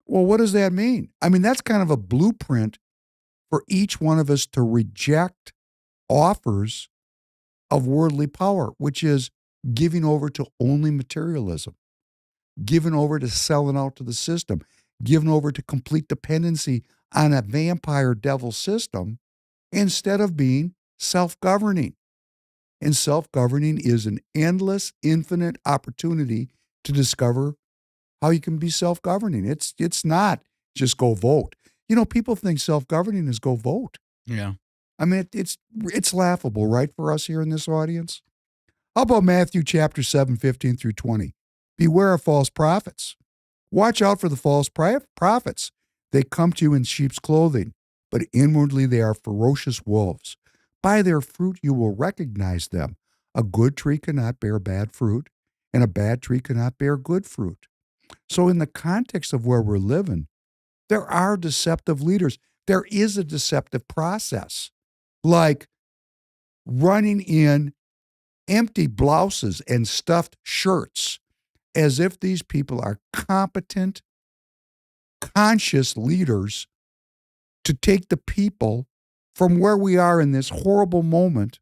Well, what does that mean? I mean, that's kind of a blueprint for each one of us to reject offers of worldly power, which is giving over to only materialism, giving over to selling out to the system, giving over to complete dependency on a vampire devil system instead of being self-governing. And self-governing is an endless, infinite opportunity to discover how you can be self-governing. It's not just go vote. People think self-governing is go vote. Yeah. I mean, it's laughable, right, for us here in this audience? How about Matthew chapter 7, 15 through 20? Beware of false prophets. Watch out for the false prophets. They come to you in sheep's clothing, but inwardly they are ferocious wolves. By their fruit you will recognize them. A good tree cannot bear bad fruit, and a bad tree cannot bear good fruit. So in the context of where we're living, there are deceptive leaders. There is a deceptive process, like running in empty blouses and stuffed shirts as if these people are competent, conscious leaders to take the people from where we are in this horrible moment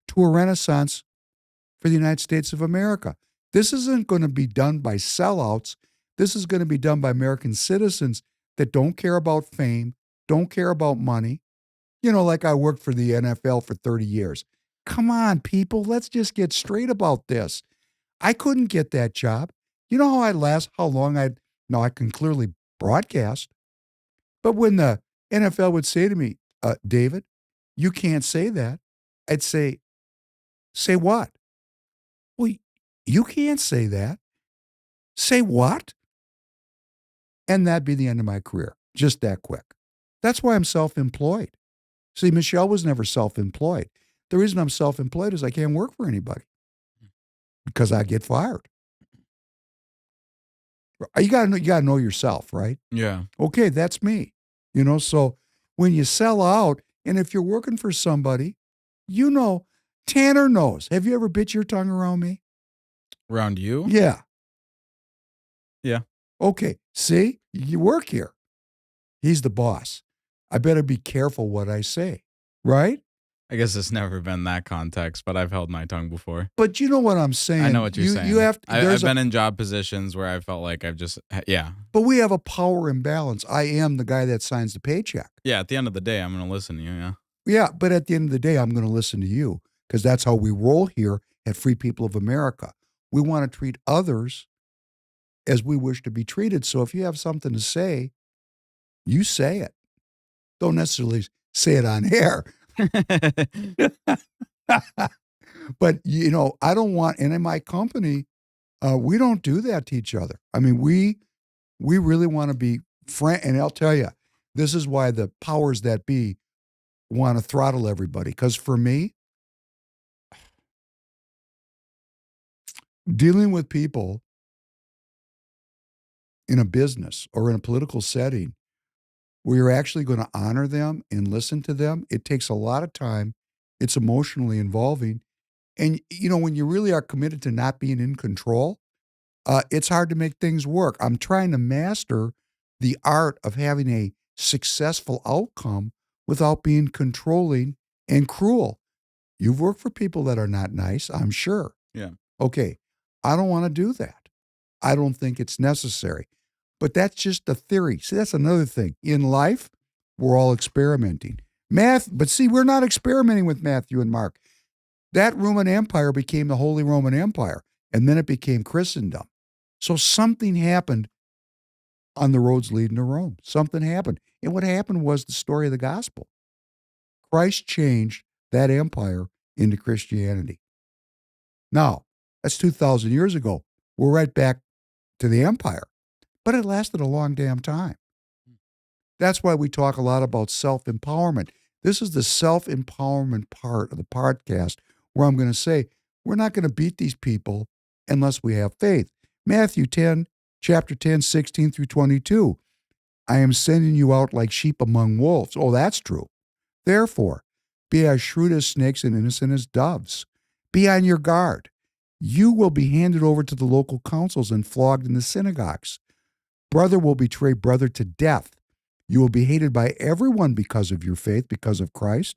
to a renaissance for the United States of America. This isn't going to be done by sellouts. This is going to be done by American citizens that don't care about fame, don't care about money. Like I worked for the NFL for 30 years. Come on, people, let's just get straight about this. I couldn't get that job. You know how long I can clearly broadcast. But when the NFL would say to me, David, you can't say that, I'd say what? Well, you can't say that. Say what? And that'd be the end of my career, just that quick. That's why I'm self-employed. See, Michelle was never self-employed. The reason I'm self-employed is I can't work for anybody because I get fired. You gotta know yourself, right? Yeah. Okay, that's me. So when you sell out, and if you're working for somebody, Tanner knows. Have you ever bit your tongue around me? Around you? Yeah. Yeah. Okay. See, you work here. He's the boss. I better be careful what I say, right? I guess it's never been that context, but I've held my tongue before. But you know what I'm saying. I know what you're saying. You have to, I've been in job positions where I felt like yeah. But we have a power imbalance. I am the guy that signs the paycheck. Yeah, at the end of the day, I'm going to listen to you, yeah. Yeah, but at the end of the day, I'm going to listen to you because that's how we roll here at Free People of America. We want to treat others as we wish to be treated. So if you have something to say, you say it. Don't necessarily say it on air. But, I don't want, and in my company, we don't do that to each other. I mean, we really want to be frank. And I'll tell you, this is why the powers that be want to throttle everybody. Because for me, dealing with people in a business or in a political setting where you're actually going to honor them and listen to them, it takes a lot of time. It's emotionally involving. And, when you really are committed to not being in control, it's hard to make things work. I'm trying to master the art of having a successful outcome without being controlling and cruel. You've worked for people that are not nice, I'm sure. Yeah. Okay, I don't want to do that. I don't think it's necessary. But that's just a theory. See, that's another thing. In life, we're all experimenting. But see, we're not experimenting with Matthew and Mark. That Roman Empire became the Holy Roman Empire, and then it became Christendom. So something happened on the roads leading to Rome. Something happened. And what happened was the story of the gospel. Christ changed that empire into Christianity. Now, that's 2,000 years ago. We're right back to the empire. But it lasted a long damn time. That's why we talk a lot about self-empowerment. This is the self-empowerment part of the podcast where I'm going to say, we're not going to beat these people unless we have faith. Matthew 10, chapter 10, 16 through 22. I am sending you out like sheep among wolves. Oh, that's true. Therefore, be as shrewd as snakes and innocent as doves. Be on your guard. You will be handed over to the local councils and flogged in the synagogues. Brother will betray brother to death. You will be hated by everyone because of your faith, because of Christ,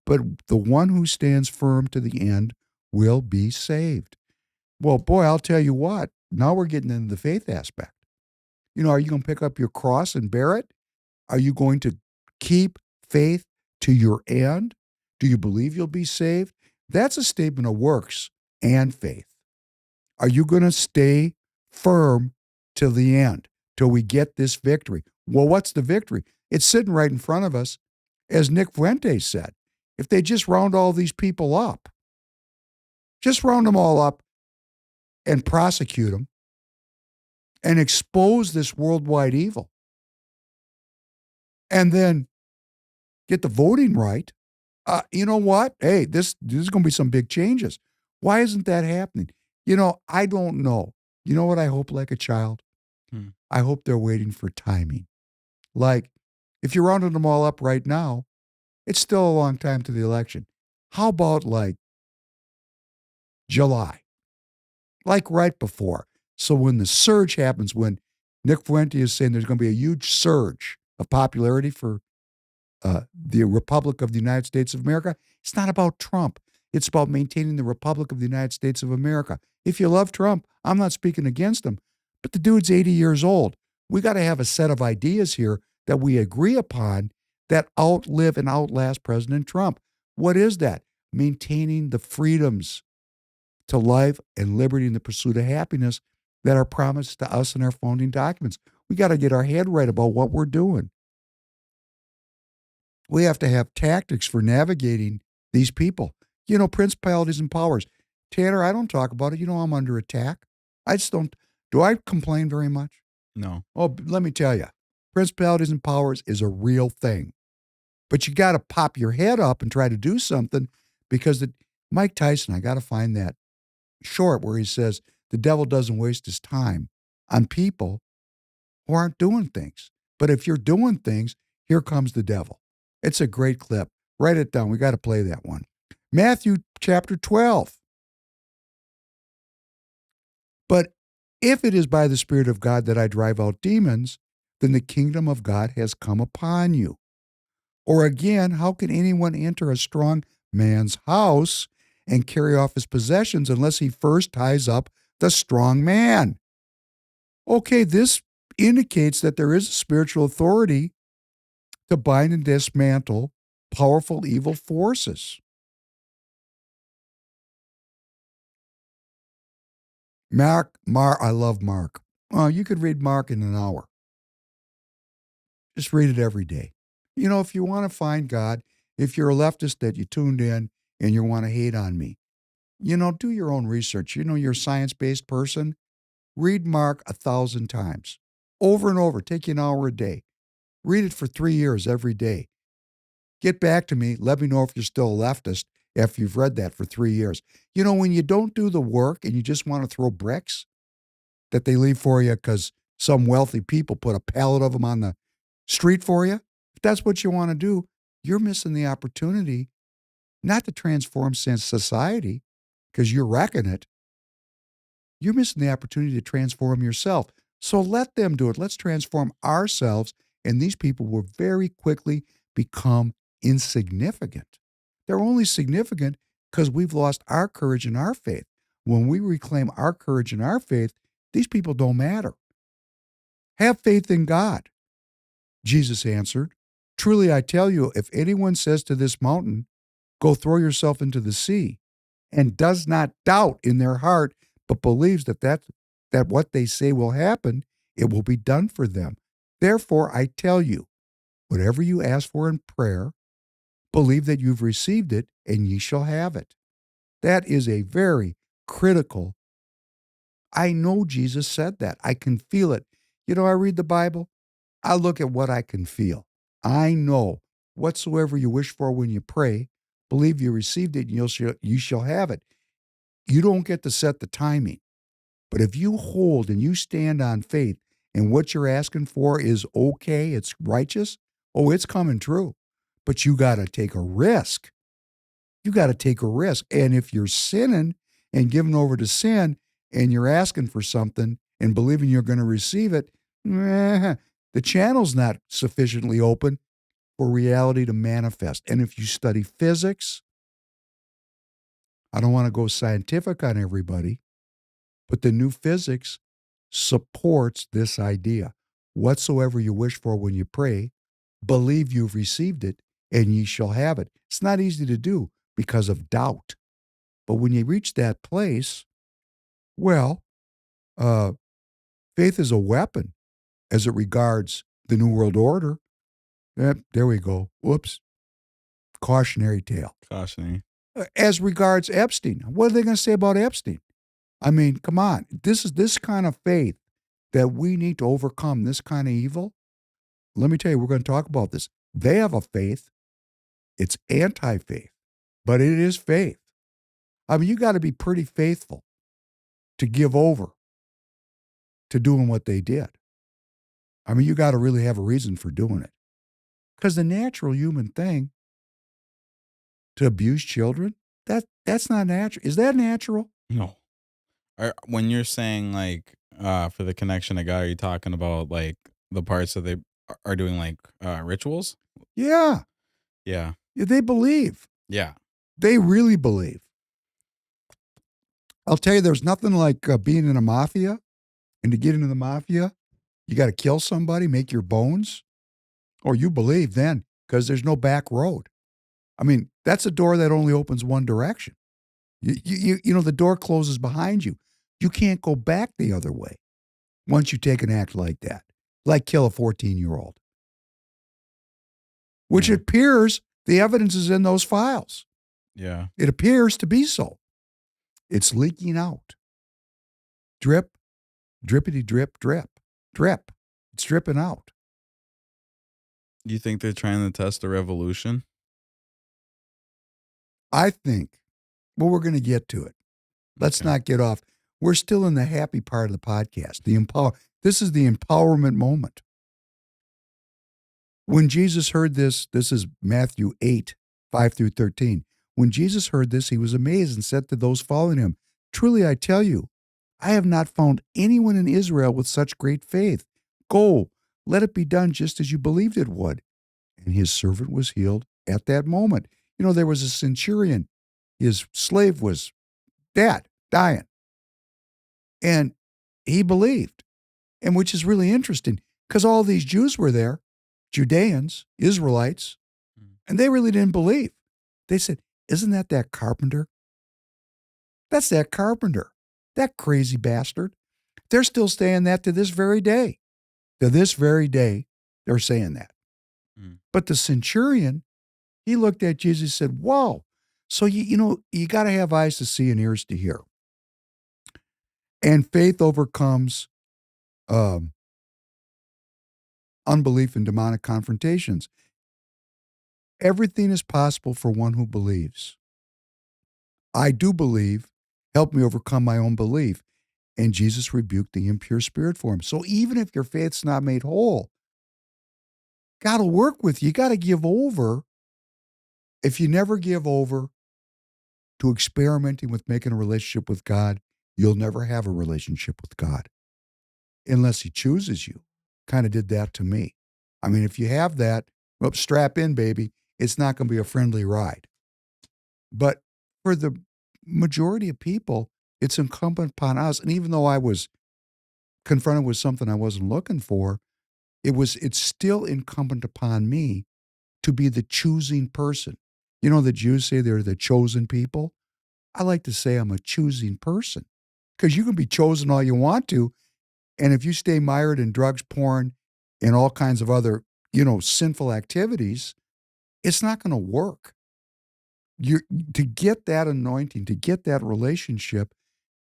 but the one who stands firm to the end will be saved. Well, boy, I'll tell you what, now we're getting into the faith aspect. Are you going to pick up your cross and bear it? Are you going to keep faith to your end? Do you believe you'll be saved? That's a statement of works and faith. Are you going to stay firm till the end, till we get this victory? Well, what's the victory? It's sitting right in front of us. As Nick Fuentes said, if they just round all these people up, just round them all up and prosecute them and expose this worldwide evil, and then get the voting right, you know what? Hey, this is going to be some big changes. Why isn't that happening? I don't know. You know what I hope like a child? I hope they're waiting for timing. Like, if you're rounding them all up right now, it's still a long time to the election. How about like July? Like right before. So when the surge happens, when Nick Fuentes is saying there's going to be a huge surge of popularity for the Republic of the United States of America, it's not about Trump. It's about maintaining the Republic of the United States of America. If you love Trump, I'm not speaking against him, but the dude's 80 years old. We got to have a set of ideas here that we agree upon that outlive and outlast President Trump. What is that? Maintaining the freedoms to life and liberty and the pursuit of happiness that are promised to us in our founding documents. We got to get our head right about what we're doing. We have to have tactics for navigating these people. Principalities and powers. Tanner, I don't talk about it. I'm under attack. I just don't. Do I complain very much? No. Oh, let me tell you, principalities and powers is a real thing. But you got to pop your head up and try to do something, because Mike Tyson, I got to find that short where he says the devil doesn't waste his time on people who aren't doing things. But if you're doing things, here comes the devil. It's a great clip. Write it down. We got to play that one. Matthew chapter 12. But if it is by the Spirit of God that I drive out demons, then the kingdom of God has come upon you. Or again, how can anyone enter a strong man's house and carry off his possessions unless he first ties up the strong man? Okay, this indicates that there is a spiritual authority to bind and dismantle powerful evil forces. I love Mark. You could read Mark in an hour. Just read it every day. If you want to find God, if you're a leftist that you tuned in and you want to hate on me, do your own research. You're a science-based person. Read Mark 1,000 times, over and over. Take you an hour a day. Read it for 3 years every day. Get back to me. Let me know if you're still a leftist after you've read that for 3 years. When you don't do the work and you just want to throw bricks that they leave for you because some wealthy people put a pallet of them on the street for you, if that's what you want to do, you're missing the opportunity not to transform society because you're wrecking it. You're missing the opportunity to transform yourself. So let them do it. Let's transform ourselves, and these people will very quickly become insignificant. They're only significant because we've lost our courage and our faith. When we reclaim our courage and our faith, these people don't matter. Have faith in God. Jesus answered, truly I tell you, if anyone says to this mountain, go throw yourself into the sea, and does not doubt in their heart, but believes that what they say will happen, it will be done for them. Therefore, I tell you, whatever you ask for in prayer, believe that you've received it, and ye shall have it. That is a very critical. I know Jesus said that. I can feel it. I read the Bible. I look at what I can feel. I know whatsoever you wish for when you pray, believe you received it, and you shall have it. You don't get to set the timing. But if you hold and you stand on faith and what you're asking for is okay, it's righteous, it's coming true. But you got to take a risk. You got to take a risk. And if you're sinning and giving over to sin and you're asking for something and believing you're going to receive it, the channel's not sufficiently open for reality to manifest. And if you study physics, I don't want to go scientific on everybody, but the new physics supports this idea. Whatsoever you wish for when you pray, believe you've received it, and ye shall have it. It's not easy to do because of doubt. But when you reach that place, faith is a weapon as it regards the New World Order. Yep, there we go. Whoops. Cautionary tale. Cautionary. As regards Epstein, what are they going to say about Epstein? I mean, come on. This is this kind of faith that we need to overcome this kind of evil. Let me tell you, we're going to talk about this. They have a faith. It's anti-faith, but it is faith. I mean, you got to be pretty faithful to give over to doing what they did. I mean, you got to really have a reason for doing it. Because the natural human thing to abuse children, that's not natural. Is that natural? No. When you're saying like for the connection to God, are you talking about like the parts that they are doing like rituals? Yeah. Yeah. They believe. Yeah. They really believe. I'll tell you, there's nothing like being in a mafia. And to get into the mafia, you got to kill somebody, make your bones. Or you believe then, because there's no back road. I mean, that's a door that only opens one direction. You know, the door closes behind you. You can't go back the other way once you take an act like that, like kill a 14-year-old. Which it appears the evidence is in those files. Yeah. It appears to be so. It's leaking out. Drip, drippity drip, drip, drip. It's dripping out. Do you think they're trying to test the revolution? I think, well, we're going to get to it. Let's not get off. We're still in the happy part of the podcast. This is the empowerment moment. When Jesus heard this is Matthew 8, 5 through 13. When Jesus heard this, he was amazed and said to those following him, "Truly I tell you, I have not found anyone in Israel with such great faith. Go, let it be done just as you believed it would." And his servant was healed at that moment. You know, there was a centurion. His slave was dead, dying. And he believed, and which is really interesting because all these Jews were there, Judeans, Israelites, and they really didn't believe. They said, "Isn't that carpenter? That's that carpenter, that crazy bastard." They're still saying that to this very day. To this very day, they're saying that. But the centurion, he looked at Jesus and said, "Whoa." So, you got to have eyes to see and ears to hear. And faith overcomes unbelief and demonic confrontations. Everything is possible for one who believes. I do believe. Help me overcome my own belief. And Jesus rebuked the impure spirit for him. So even if your faith's not made whole, God will work with you. You got to give over. If you never give over to experimenting with making a relationship with God, you'll never have a relationship with God unless he chooses you. Kind of did that to me. I mean, if you have that, well, strap in, baby. It's not going to be a friendly ride. But for the majority of people, it's incumbent upon us. And even though I was confronted with something I wasn't looking for, it's still incumbent upon me to be the choosing person. You know, the Jews say they're the chosen people. I like to say I'm a choosing person because you can be chosen all you want to. And if you stay mired in drugs, porn, and all kinds of other, sinful activities, it's not going to work. To get that anointing, to get that relationship,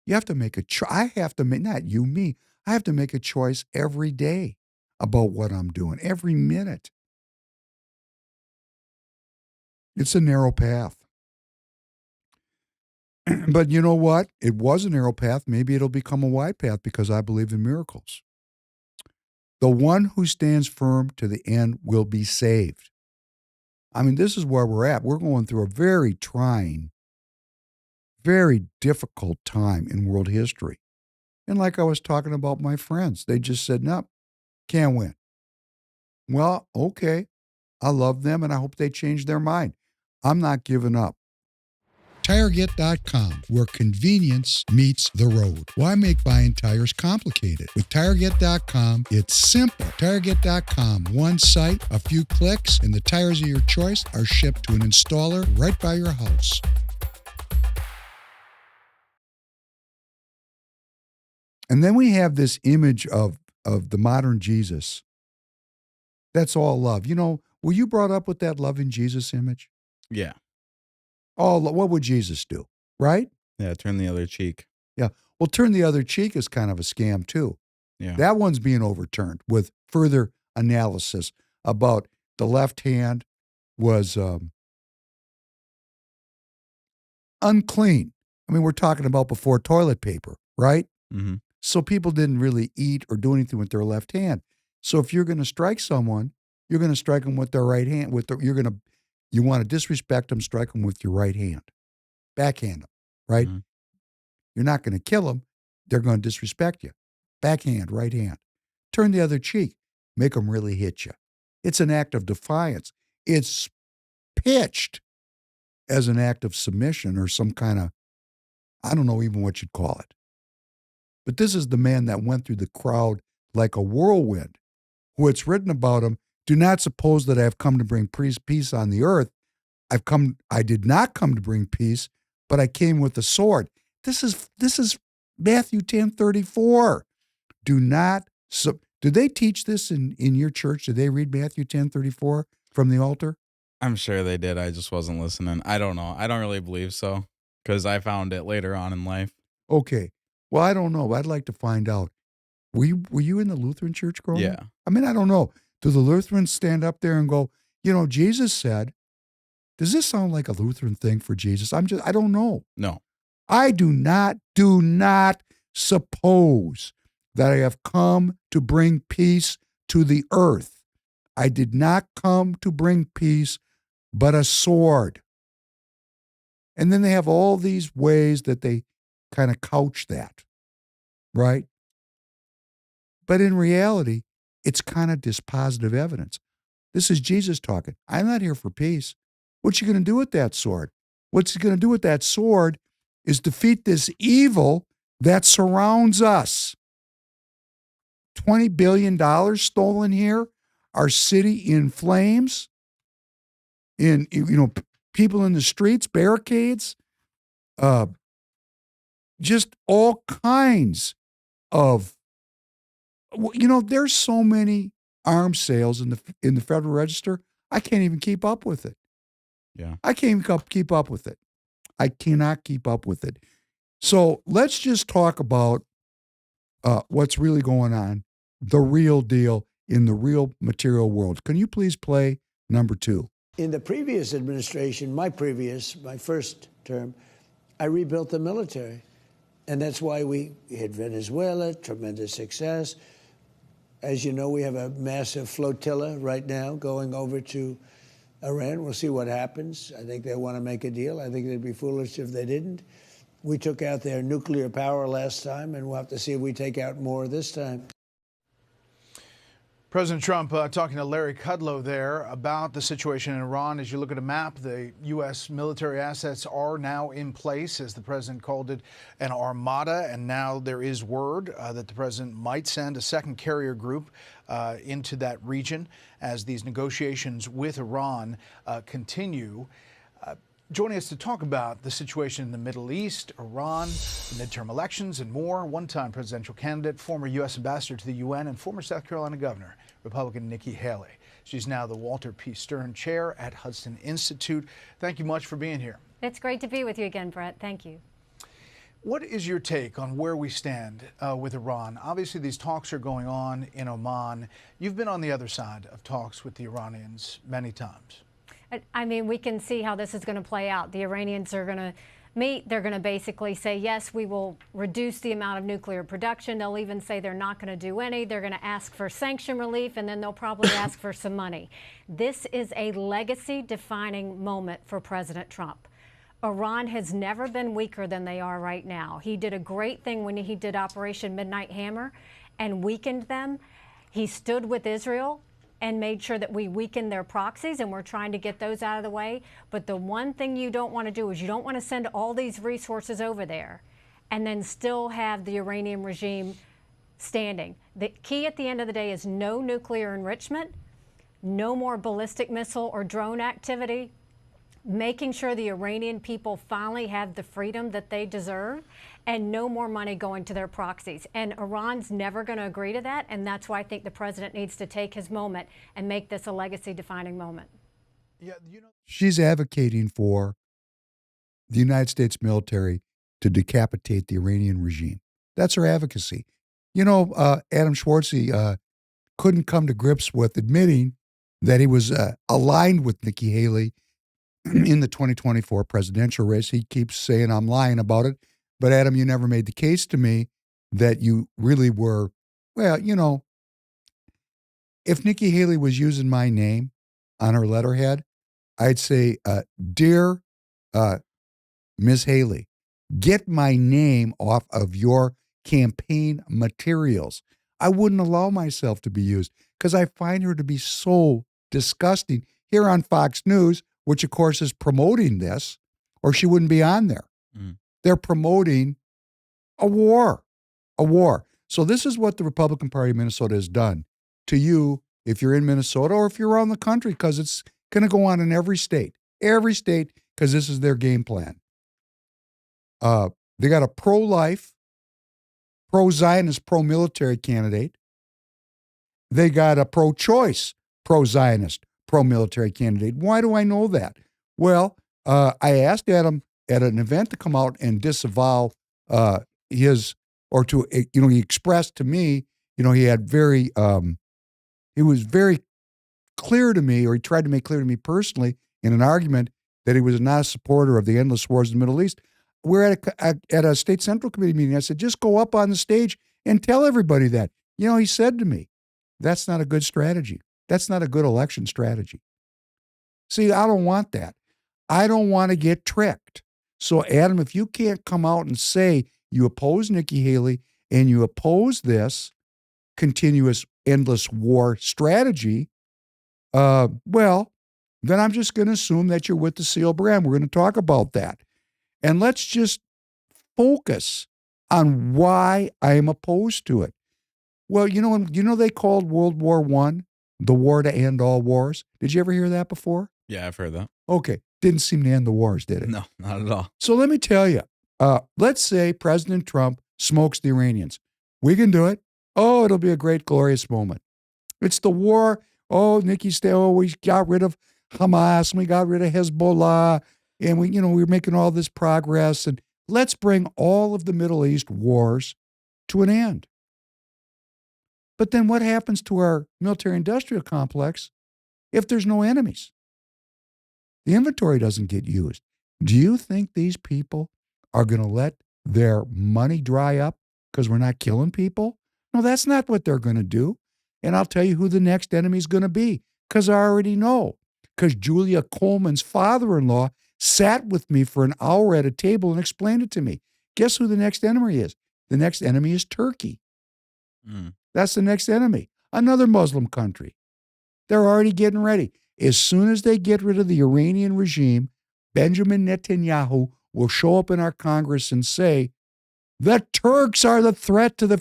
you have to make a choice. I have to make, not you, me, I have to make a choice every day about what I'm doing, every minute. It's a narrow path. But you know what? It was a narrow path. Maybe it'll become a wide path because I believe in miracles. The one who stands firm to the end will be saved. I mean, this is where we're at. We're going through a very trying, very difficult time in world history. And like I was talking about my friends, they just said, "No, can't win." Well, okay. I love them and I hope they change their mind. I'm not giving up. TireGet.com, where convenience meets the road. Why make buying tires complicated? With TireGet.com, it's simple. TireGet.com, one site, a few clicks, and the tires of your choice are shipped to an installer right by your house. And then we have this image of the modern Jesus That's all love. You know, were you brought up with that loving Jesus image? Yeah. What would Jesus do? Right? Yeah. Turn the other cheek. Yeah. Well, turn the other cheek is kind of a scam too. Yeah. That one's being overturned with further analysis about the left hand was unclean. I mean, we're talking about before toilet paper, right? Mm-hmm. So people didn't really eat or do anything with their left hand. So if you're going to strike someone, you're going to strike them with their right hand. You want to disrespect them, strike them with your right hand, backhand them, right? Mm-hmm. You're not going to kill them. They're going to disrespect you. Backhand, right hand. Turn the other cheek. Make them really hit you. It's an act of defiance. It's pitched as an act of submission or some kind of, I don't know even what you'd call it. But this is the man that went through the crowd like a whirlwind. Who it's written about him, do not suppose that I have come to bring peace on the earth. I did not come to bring peace, but I came with the sword. This is Matthew 10:34. Do they teach this in your church? Do they read Matthew 10:34 from the altar? I'm sure they did. I just wasn't listening. I don't know. I don't really believe so because I found it later on in life. Okay. Well, I don't know. I'd like to find out. Were you in the Lutheran church growing up? Yeah. I mean, I don't know. Do the Lutherans stand up there and go, Jesus said, does this sound like a Lutheran thing for Jesus? I don't know. No. I do not suppose that I have come to bring peace to the earth. I did not come to bring peace, but a sword. And then they have all these ways that they kind of couch that, right? But in reality, it's kind of dispositive evidence. This is Jesus talking. I'm not here for peace. What's he going to do with that sword? What's he going to do with that sword is defeat this evil that surrounds us. $20 billion stolen here, our city in flames, people in the streets, barricades, just all kinds of, there's so many arms sales in the Federal Register, I can't even keep up with it. Yeah. I can't even keep up with it. I cannot keep up with it. So let's just talk about what's really going on, the real deal in the real material world. Can you please play number 2? In the previous administration, my first term, I rebuilt the military. And that's why we hit Venezuela, tremendous success. As you know, we have a massive flotilla right now going over to Iran. We'll see what happens. I think they want to make a deal. I think they'd be foolish if they didn't. We took out their nuclear power last time, and we'll have to see if we take out more this time. President Trump talking to Larry Kudlow there about the situation in Iran. As you look at a map, the U.S. military assets are now in place, as the president called it, an armada. And now there is word that the president might send a second carrier group into that region as these negotiations with Iran continue. Joining us to talk about the situation in the Middle East, Iran, the midterm elections, and more, one-time presidential candidate, former U.S. ambassador to the UN, and former South Carolina governor, Republican Nikki Haley. She's now the Walter P. Stern Chair at Hudson Institute. Thank you much for being here. It's great to be with you again, Brett. Thank you. What is your take on where we stand with Iran? Obviously, these talks are going on in Oman. You've been on the other side of talks with the Iranians many times. I mean, we can see how this is going to play out. The Iranians are going to meet. They're going to basically say, yes, we will reduce the amount of nuclear production. They'll even say they're not going to do any. They're going to ask for sanction relief, and then they'll probably ask for some money. This is a legacy-defining moment for President Trump. Iran has never been weaker than they are right now. He did a great thing when he did Operation Midnight Hammer and weakened them. He stood with Israel and made sure that we weaken their proxies, and we're trying to get those out of the way. But the one thing you don't want to do is you don't want to send all these resources over there and then still have the Iranian regime standing. The key at the end of the day is no nuclear enrichment, no more ballistic missile or drone activity, making sure the Iranian people finally have the freedom that they deserve and no more money going to their proxies. And Iran's never going to agree to that, and that's why I think the president needs to take his moment and make this a legacy-defining moment. Yeah, She's advocating for the United States military to decapitate the Iranian regime. That's her advocacy. Adam Schwartzy couldn't come to grips with admitting that he was aligned with Nikki Haley in the 2024 presidential race. He keeps saying I'm lying about it. But Adam, you never made the case to me that you really were, if Nikki Haley was using my name on her letterhead, I'd say, Dear Ms. Haley, get my name off of your campaign materials. I wouldn't allow myself to be used because I find her to be so disgusting here on Fox News, which of course is promoting this, or she wouldn't be on there. They're promoting a war. So this is what the Republican Party of Minnesota has done to you if you're in Minnesota or if you're around the country, because it's going to go on in every state, because this is their game plan. They got a pro-life, pro-Zionist, pro-military candidate. They got a pro-choice, pro-Zionist, pro-military candidate. Why do I know that? Well, I asked Adam at an event to come out and disavow he expressed to me, he had it was very clear to me, or he tried to make clear to me personally in an argument that he was not a supporter of the endless wars in the Middle East. We're at a state central committee meeting. I said, just go up on the stage and tell everybody that. He said to me, that's not a good strategy. That's not a good election strategy. See, I don't want that. I don't want to get tricked. So, Adam, if you can't come out and say you oppose Nikki Haley and you oppose this continuous endless war strategy, well, then I'm just going to assume that you're with the SEAL brand. We're going to talk about that. And let's just focus on why I am opposed to it. Well, they called World War I the war to end all wars. Did you ever hear that before? Yeah, I've heard that. Okay. Didn't seem to end the wars, did it? No, not at all. So let me tell you, let's say President Trump smokes the Iranians. We can do it. Oh, it'll be a great, glorious moment. It's the war. Oh, Nikki, we got rid of Hamas and we got rid of Hezbollah and we're making all this progress, and let's bring all of the Middle East wars to an end. But then what happens to our military-industrial complex if there's no enemies? The inventory doesn't get used. Do you think these people are going to let their money dry up because we're not killing people? No, that's not what they're going to do. And I'll tell you who the next enemy is going to be, because I already know. Because Julia Coleman's father-in-law sat with me for an hour at a table and explained it to me. Guess who the next enemy is? The next enemy is Turkey. That's the next enemy. Another Muslim country. They're already getting ready. As soon as they get rid of the Iranian regime, Benjamin Netanyahu will show up in our Congress and say, the Turks are the threat to the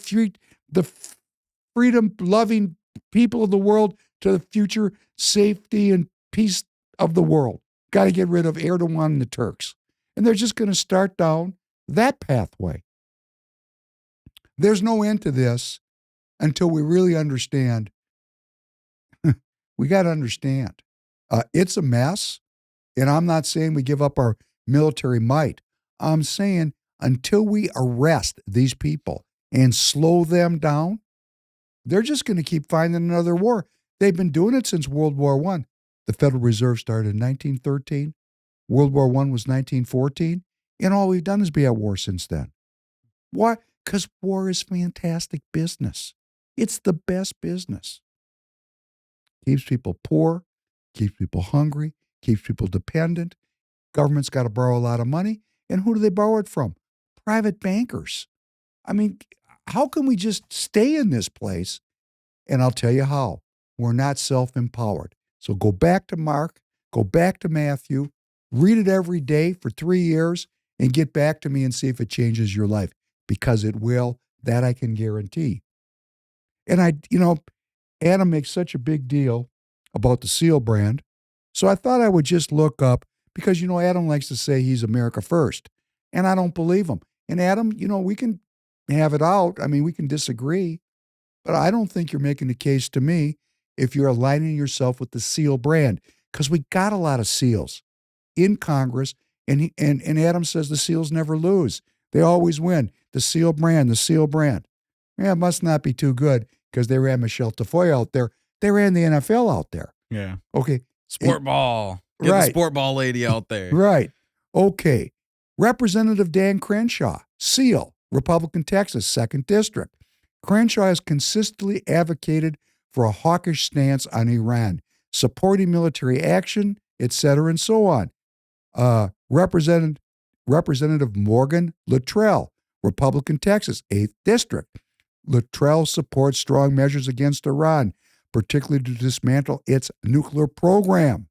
freedom-loving people of the world, to the future safety and peace of the world. Got to get rid of Erdogan and the Turks. And they're just going to start down that pathway. There's no end to this until we really understand. We got to understand. It's a mess. And I'm not saying we give up our military might. I'm saying until we arrest these people and slow them down, they're just going to keep finding another war. They've been doing it since World War I. The Federal Reserve started in 1913. World War I was 1914. And all we've done is be at war since then. Why? Because war is fantastic business. It's the best business. Keeps people poor, keeps people hungry, keeps people dependent. Government's got to borrow a lot of money. And who do they borrow it from? Private bankers. I mean, how can we just stay in this place? And I'll tell you how. We're not self-empowered. So go back to Mark, go back to Matthew, read it every day for 3 years, and get back to me and see if it changes your life. Because it will. That I can guarantee. And Adam makes such a big deal about the SEAL brand. So I thought I would just look up, Because, Adam likes to say he's America first, and I don't believe him. And Adam, we can have it out. I mean, we can disagree, but I don't think you're making the case to me if you're aligning yourself with the SEAL brand, because we got a lot of SEALs in Congress, and Adam says the SEALs never lose. They always win. The SEAL brand, the SEAL brand. Yeah, it must not be too good because they ran Michelle Tafoya out there. They ran the NFL out there. Yeah. Okay. Sport ball. Get Right. the sport ball lady out there. Right. Okay. Representative Dan Crenshaw, SEAL, Republican, Texas, 2nd District. Crenshaw has consistently advocated for a hawkish stance on Iran, supporting military action, etc., and so on. Representative Morgan Luttrell, Republican, Texas, 8th District. Luttrell supports strong measures against Iran, particularly to dismantle its nuclear program.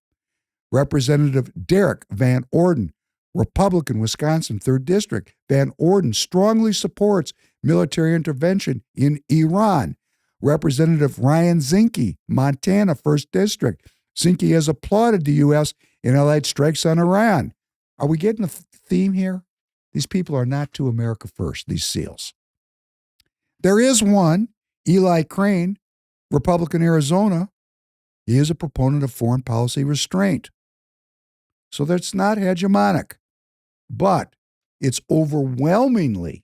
Representative Derek Van Orden, Republican, Wisconsin, 3rd District. Van Orden strongly supports military intervention in Iran. Representative Ryan Zinke, Montana, 1st District. Zinke has applauded the U.S. in allied strikes on Iran. Are we getting a theme here? These people are not too America first, these SEALs. There is one, Eli Crane, Republican, Arizona. He is a proponent of foreign policy restraint. So that's not hegemonic, but it's overwhelmingly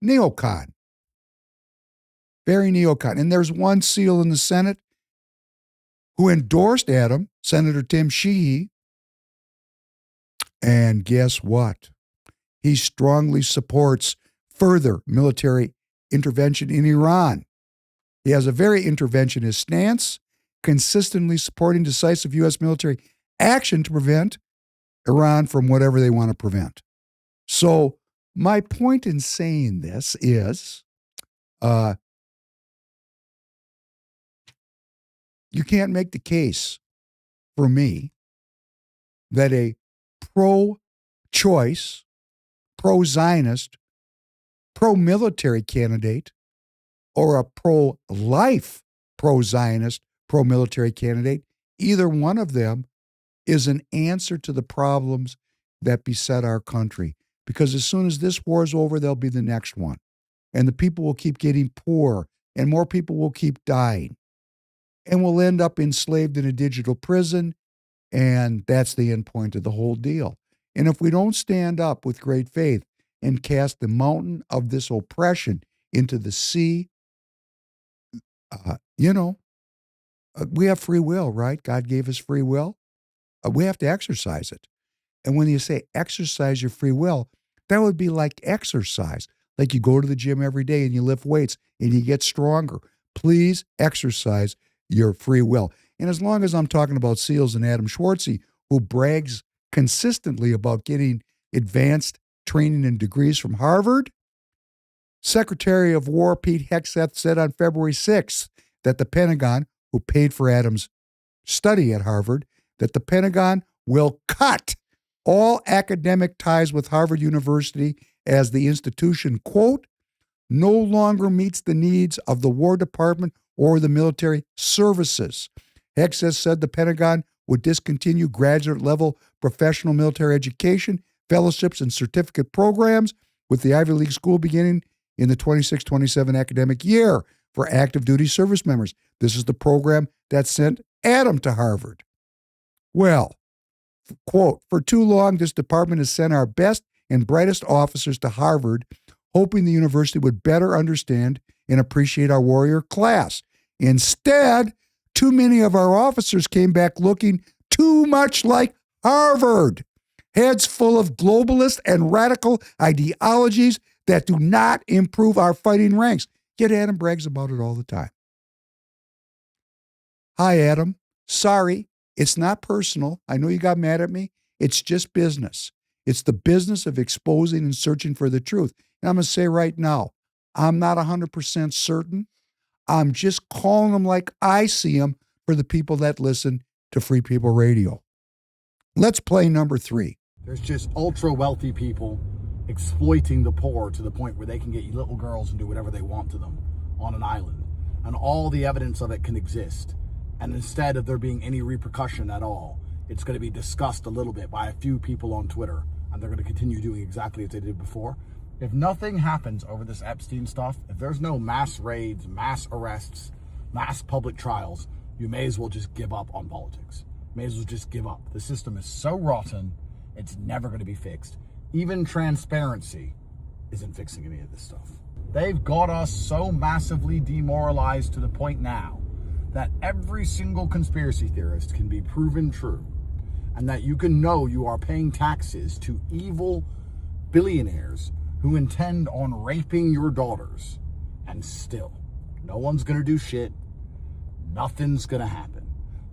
neocon. Very neocon. And there's one SEAL in the Senate who endorsed Adam, Senator Tim Sheehy. And guess what? He strongly supports further military intervention in Iran. He has a very interventionist stance, consistently supporting decisive U.S. military action to prevent Iran from whatever they want to prevent. So my point in saying this is you can't make the case for me that a pro-choice, pro-Zionist, pro-military candidate or a pro-life, pro-Zionist, pro-military candidate, either one of them is an answer to the problems that beset our country. Because as soon as this war is over, there'll be the next one. And the people will keep getting poorer, and more people will keep dying. And we'll end up enslaved in a digital prison, and that's the end point of the whole deal. And if we don't stand up with great faith and cast the mountain of this oppression into the sea, we have free will, right? God gave us free will. We have to exercise it. And when you say exercise your free will, that would be like exercise. Like you go to the gym every day and you lift weights and you get stronger. Please exercise your free will. And as long as I'm talking about SEALs and Adam Schwartzy, who brags consistently about getting advanced training and degrees from Harvard, Secretary of War Pete Hegseth said on February 6th that the Pentagon, who paid for Adam's study at Harvard, that the Pentagon will cut all academic ties with Harvard University as the institution, quote, no longer meets the needs of the War Department or the military services. Hegseth said the Pentagon would discontinue graduate-level professional military education, fellowships, and certificate programs with the Ivy League school beginning in the 26-27 academic year for active duty service members. This is the program that sent Adam to Harvard. Well, quote, for too long, this department has sent our best and brightest officers to Harvard, hoping the university would better understand and appreciate our warrior class. Instead, too many of our officers came back looking too much like Harvard, heads full of globalist and radical ideologies that do not improve our fighting ranks. Yet Adam brags about it all the time. Hi, Adam. Sorry, it's not personal. I know you got mad at me. It's just business. It's the business of exposing and searching for the truth. And I'm going to say right now, I'm not 100% certain. I'm just calling them like I see them for the people that listen to Free People Radio. Let's play number 3. There's just ultra wealthy people exploiting the poor to the point where they can get little girls and do whatever they want to them on an island. And all the evidence of it can exist. And instead of there being any repercussion at all, It's going to be discussed a little bit by a few people on Twitter, and they're going to continue doing exactly as they did before. If nothing happens over this Epstein stuff, if there's no mass raids, mass arrests, mass public trials, you may as well just give up on politics. May as well just give up. The system is so rotten, it's never going to be fixed. Even transparency isn't fixing any of this stuff. They've got us so massively demoralized to the point now that every single conspiracy theorist can be proven true, and that you can know you are paying taxes to evil billionaires who intend on raping your daughters, and still, no one's gonna do shit. Nothing's gonna happen.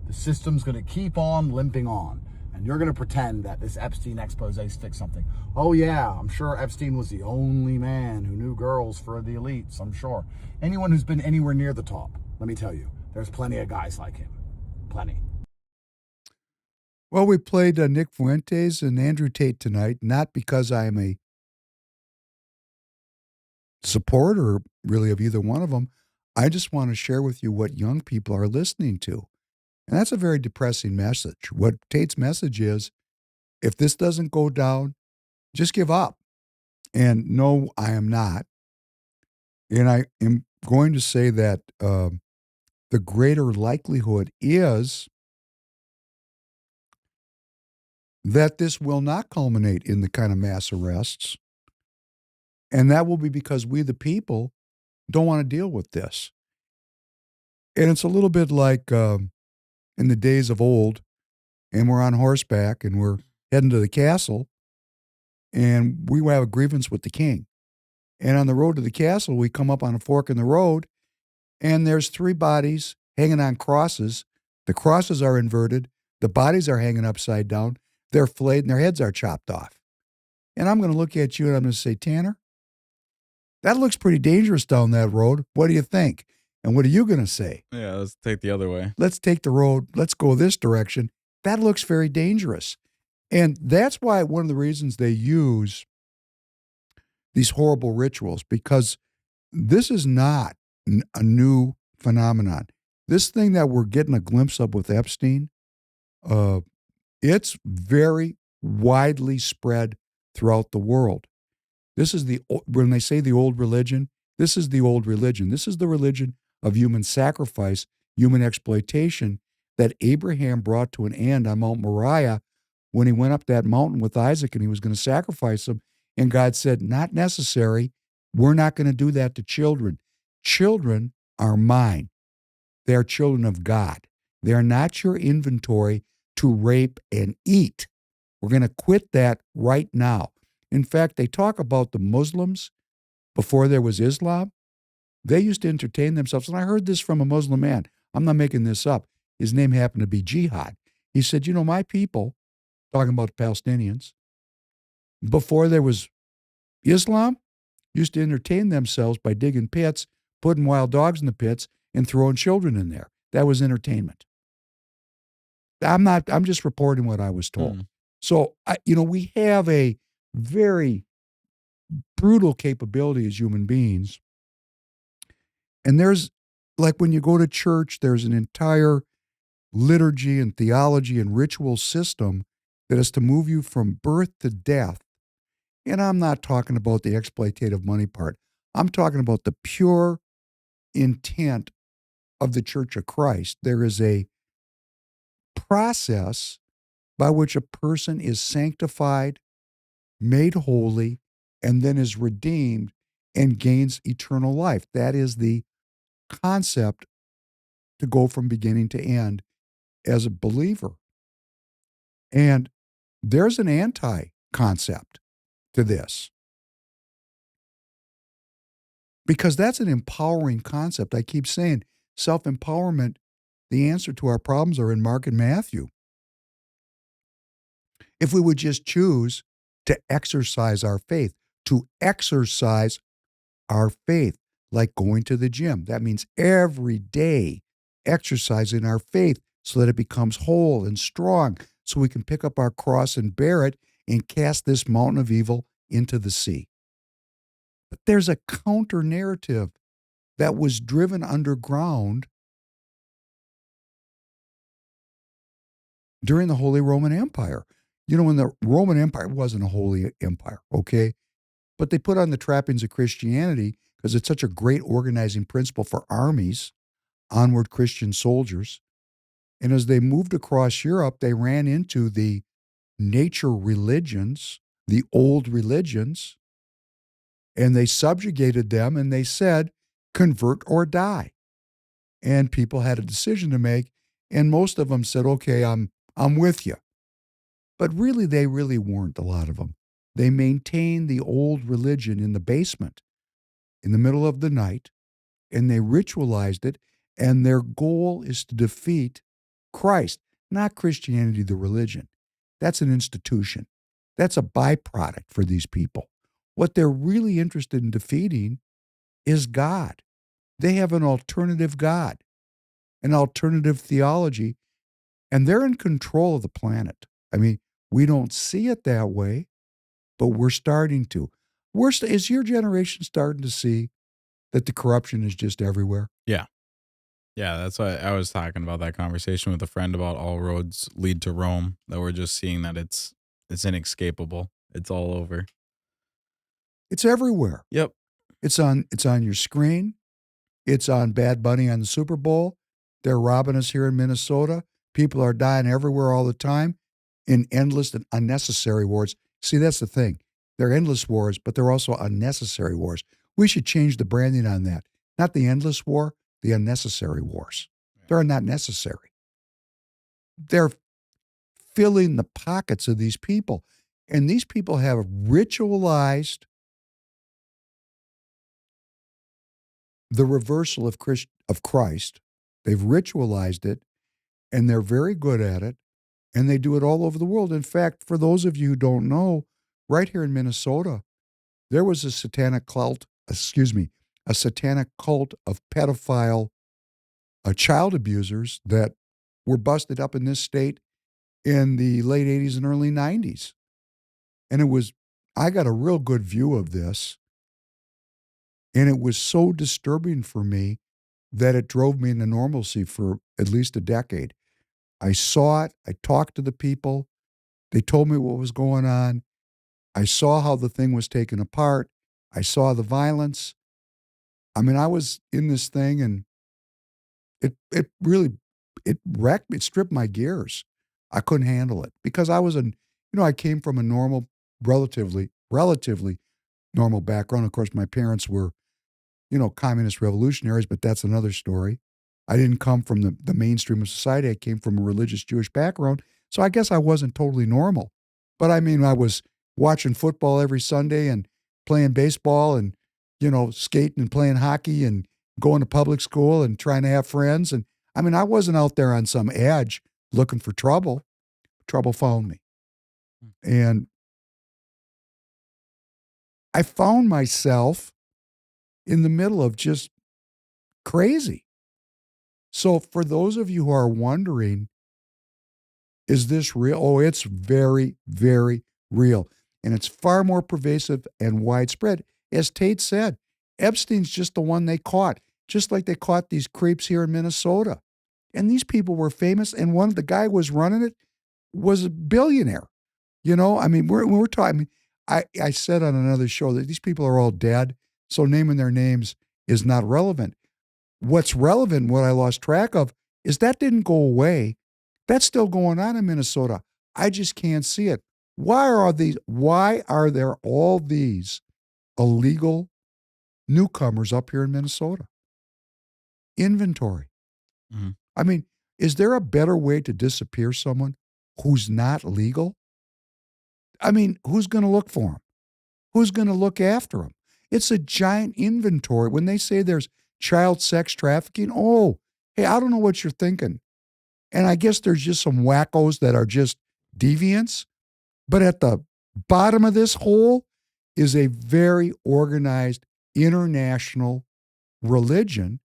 The system's gonna keep on limping on, and you're gonna pretend that this Epstein expose sticks something. Oh yeah, I'm sure Epstein was the only man who knew girls for the elites, I'm sure. Anyone who's been anywhere near the top, let me tell you, there's plenty of guys like him. Plenty. Well, we played Nick Fuentes and Andrew Tate tonight, not because I am a supporter really of either one of them. I just want to share with you what young people are listening to. And that's a very depressing message. What Tate's message is, if this doesn't go down, just give up. And no, I am not. And I am going to say that the greater likelihood is that this will not culminate in the kind of mass arrests. And that will be because we, the people, don't want to deal with this. And it's a little bit like in the days of old, and we're on horseback and we're heading to the castle, and we have a grievance with the king. And on the road to the castle, we come up on a fork in the road, and there's 3 bodies hanging on crosses. The crosses are inverted. The bodies are hanging upside down. They're flayed, and their heads are chopped off. And I'm going to look at you, and I'm going to say, Tanner, that looks pretty dangerous down that road. What do you think? And what are you going to say? Yeah, let's take the other way. Let's take the road. Let's go this direction. That looks very dangerous. And that's why one of the reasons they use these horrible rituals, because this is not a new phenomenon. This thing that we're getting a glimpse of with Epstein, it's very widely spread throughout the world. This is when they say the old religion, this is the old religion. This is the religion of human sacrifice, human exploitation that Abraham brought to an end on Mount Moriah when he went up that mountain with Isaac and he was going to sacrifice him. And God said, not necessary. We're not going to do that to children. Children are mine. They are children of God. They are not your inventory to rape and eat. We're going to quit that right now. In fact, they talk about the Muslims before there was Islam. They used to entertain themselves. And I heard this from a Muslim man. I'm not making this up. His name happened to be Jihad. He said, you know, my people, talking about the Palestinians, before there was Islam, used to entertain themselves by digging pits, putting wild dogs in the pits, and throwing children in there. That was entertainment. I'm just reporting what I was told. So, we have a very brutal capability as human beings. And there's, like when you go to church, there's an entire liturgy and theology and ritual system that is to move you from birth to death. And I'm not talking about the exploitative money part. I'm talking about the pure intent of the Church of Christ. There is a process by which a person is sanctified, made holy, and then is redeemed and gains eternal life. That is the concept to go from beginning to end as a believer. And there's an anti-concept to this, because that's an empowering concept. I keep saying self-empowerment, the answer to our problems are in Mark and Matthew. If we would just choose to exercise our faith, like going to the gym. That means every day exercising our faith so that it becomes whole and strong, so we can pick up our cross and bear it and cast this mountain of evil into the sea. But there's a counter narrative that was driven underground during the Holy Roman Empire. You know, when the Roman Empire wasn't a holy empire, okay? But they put on the trappings of Christianity because it's such a great organizing principle for armies, onward Christian soldiers. And as they moved across Europe, they ran into the nature religions, the old religions, and they subjugated them and they said, convert or die. And people had a decision to make, and most of them said, okay, I'm with you. But really, they really weren't, a lot of them. They maintained the old religion in the basement in the middle of the night, and they ritualized it, and their goal is to defeat Christ, not Christianity, the religion. That's an institution. That's a byproduct for these people. What they're really interested in defeating is God. They have an alternative God, an alternative theology, and they're in control of the planet. I mean, we don't see it that way, but we're starting to. Is your generation starting to see that the corruption is just everywhere? Yeah. Yeah, that's why I was talking about that conversation with a friend about all roads lead to Rome, that we're just seeing that it's inescapable. It's all over. It's everywhere. Yep. It's on your screen. It's on Bad Bunny on the Super Bowl. They're robbing us here in Minnesota. People are dying everywhere all the time in endless and unnecessary wars. See, that's the thing. They're endless wars, but they're also unnecessary wars. We should change the branding on that. Not the endless war, the unnecessary wars. They're not necessary. They're filling the pockets of these people. And these people have ritualized the reversal of Christ. They've ritualized it, and they're very good at it, and they do it all over the world. In fact, for those of you who don't know, right here in Minnesota, there was a satanic cult of pedophile child abusers that were busted up in this state in the late 80s and early 90s. And I got a real good view of this, and it was so disturbing for me that it drove me into normalcy for at least a decade. I saw it. I talked to the people. They told me what was going on. I saw how the thing was taken apart. I saw the violence. I mean, I was in this thing, and it really wrecked me. It stripped my gears. I couldn't handle it because I came from a normal, relatively normal background. Of course, my parents were, communist revolutionaries, but that's another story. I didn't come from the mainstream of society. I came from a religious Jewish background. So I guess I wasn't totally normal. But I mean, I was watching football every Sunday and playing baseball and, skating and playing hockey and going to public school and trying to have friends. And I mean, I wasn't out there on some edge looking for trouble. Trouble found me. And I found myself in the middle of just crazy. So for those of you who are wondering, is this real? Oh, it's very, very real. And it's far more pervasive and widespread. As Tate said, Epstein's just the one they caught, just like they caught these creeps here in Minnesota. And these people were famous, and the guy who was running it was a billionaire. I mean, we're talking, I said on another show that these people are all dead, so naming their names is not relevant. What's relevant, what I lost track of, is that didn't go away. That's still going on in Minnesota. I just can't see it. Why are there all these illegal newcomers up here in Minnesota? Inventory. Mm-hmm. I mean, is there a better way to disappear someone who's not legal? I mean, who's going to look for them? Who's going to look after them? It's a giant inventory. When they say there's child sex trafficking, hey, I don't know what you're thinking. And I guess there's just some wackos that are just deviants. But at the bottom of this hole is a very organized international religion.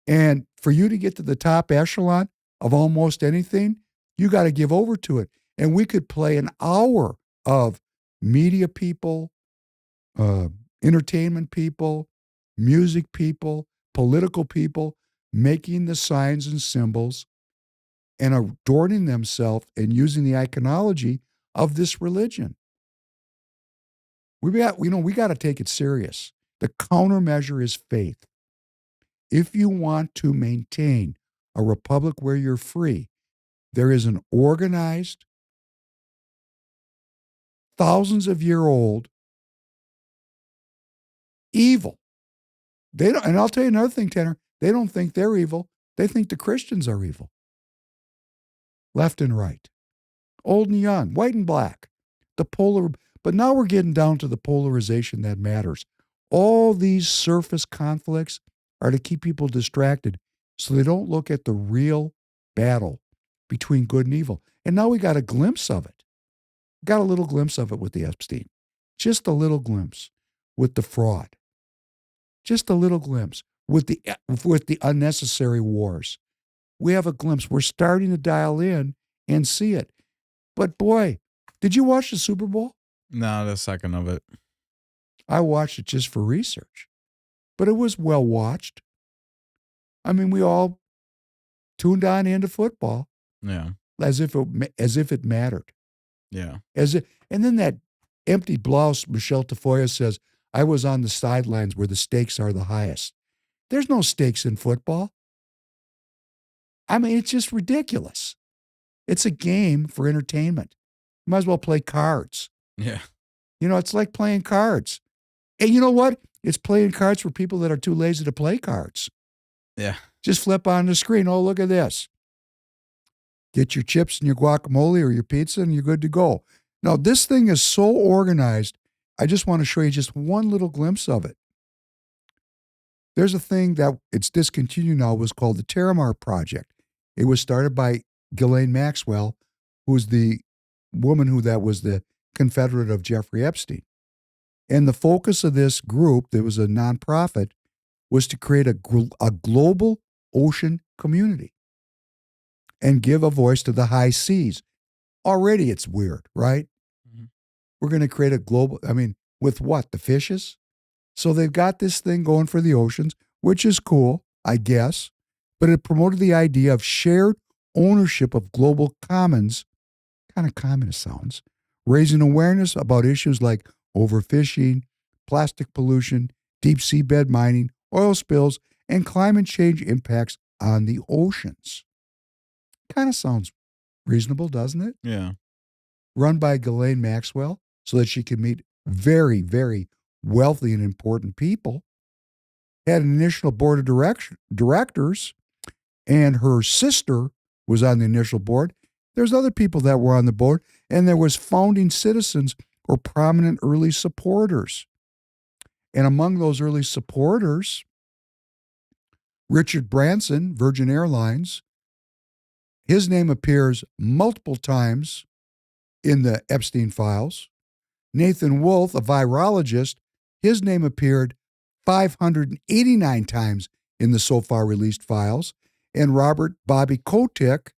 And for you to get to the top echelon of almost anything, you got to give over to it. And we could play an hour of media people, entertainment people, music people, political people, making the signs and symbols and adorning themselves and using the iconology of this religion. We got to take it serious. The countermeasure is faith. If you want to maintain a republic where you're free, there is an organized, thousands of year old evil. They don't, and I'll tell you another thing, Tanner, they don't think they're evil. They think the Christians are evil. Left and right, old and young, white and black, but now we're getting down to the polarization that matters. All these surface conflicts are to keep people distracted so they don't look at the real battle between good and evil. And now we got a glimpse of it. Got a little glimpse of it with the Epstein. Just a little glimpse with the fraud. Just a little glimpse with the unnecessary wars. We have a glimpse. We're starting to dial in and see it. But boy, did you watch the Super Bowl? Not a second of it. I watched it just for research. But it was well watched. I mean, we all tuned on into football. Yeah. As if it mattered. Yeah. And then that empty blouse, Michelle Tafoya says, I was on the sidelines where the stakes are the highest. There's no stakes in football. I mean, it's just ridiculous. It's a game for entertainment. You might as well play cards. Yeah. It's like playing cards. And you know what? It's playing cards for people that are too lazy to play cards. Yeah. Just flip on the screen. Oh, look at this. Get your chips and your guacamole or your pizza and you're good to go. Now, this thing is so organized. I just want to show you just one little glimpse of it. There's a thing that it's discontinued now, was called the Terramar Project. It was started by Ghislaine Maxwell, who's the woman that was the confederate of Jeffrey Epstein. And the focus of this group, that was a nonprofit, was to create a global ocean community and give a voice to the high seas. Already it's weird, right? Mm-hmm. We're going to create a global, with what? The fishes? So they've got this thing going for the oceans, which is cool, I guess, but it promoted the idea of shared ownership of global commons, kind of communist sounds, raising awareness about issues like overfishing, plastic pollution, deep seabed mining, oil spills, and climate change impacts on the oceans. Kind of sounds reasonable, doesn't it? Yeah. Run by Ghislaine Maxwell so that she could meet very, very wealthy and important people. Had an initial board of directors, and her sister was on the initial board. There's other people that were on the board, and there was founding citizens or prominent early supporters. And among those early supporters, Richard Branson, Virgin Airlines, his name appears multiple times in the Epstein files. Nathan Wolf, a virologist, his name appeared 589 times in the so far released files. And Robert Bobby Kotick,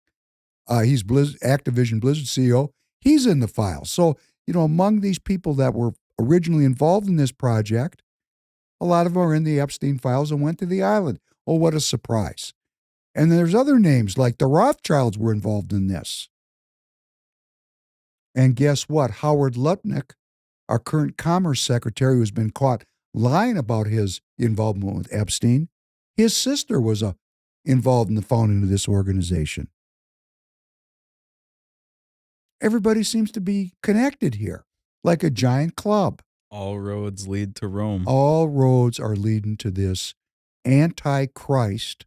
he's Activision Blizzard CEO, he's in the files. So, among these people that were originally involved in this project, a lot of them are in the Epstein files and went to the island. Oh, what a surprise. And there's other names like the Rothschilds were involved in this. And guess what? Howard Lutnick, our current Commerce Secretary, who's been caught lying about his involvement with Epstein, his sister was involved in the founding of this organization. Everybody seems to be connected here, like a giant club. All roads lead to Rome. All roads are leading to this anti-Christ,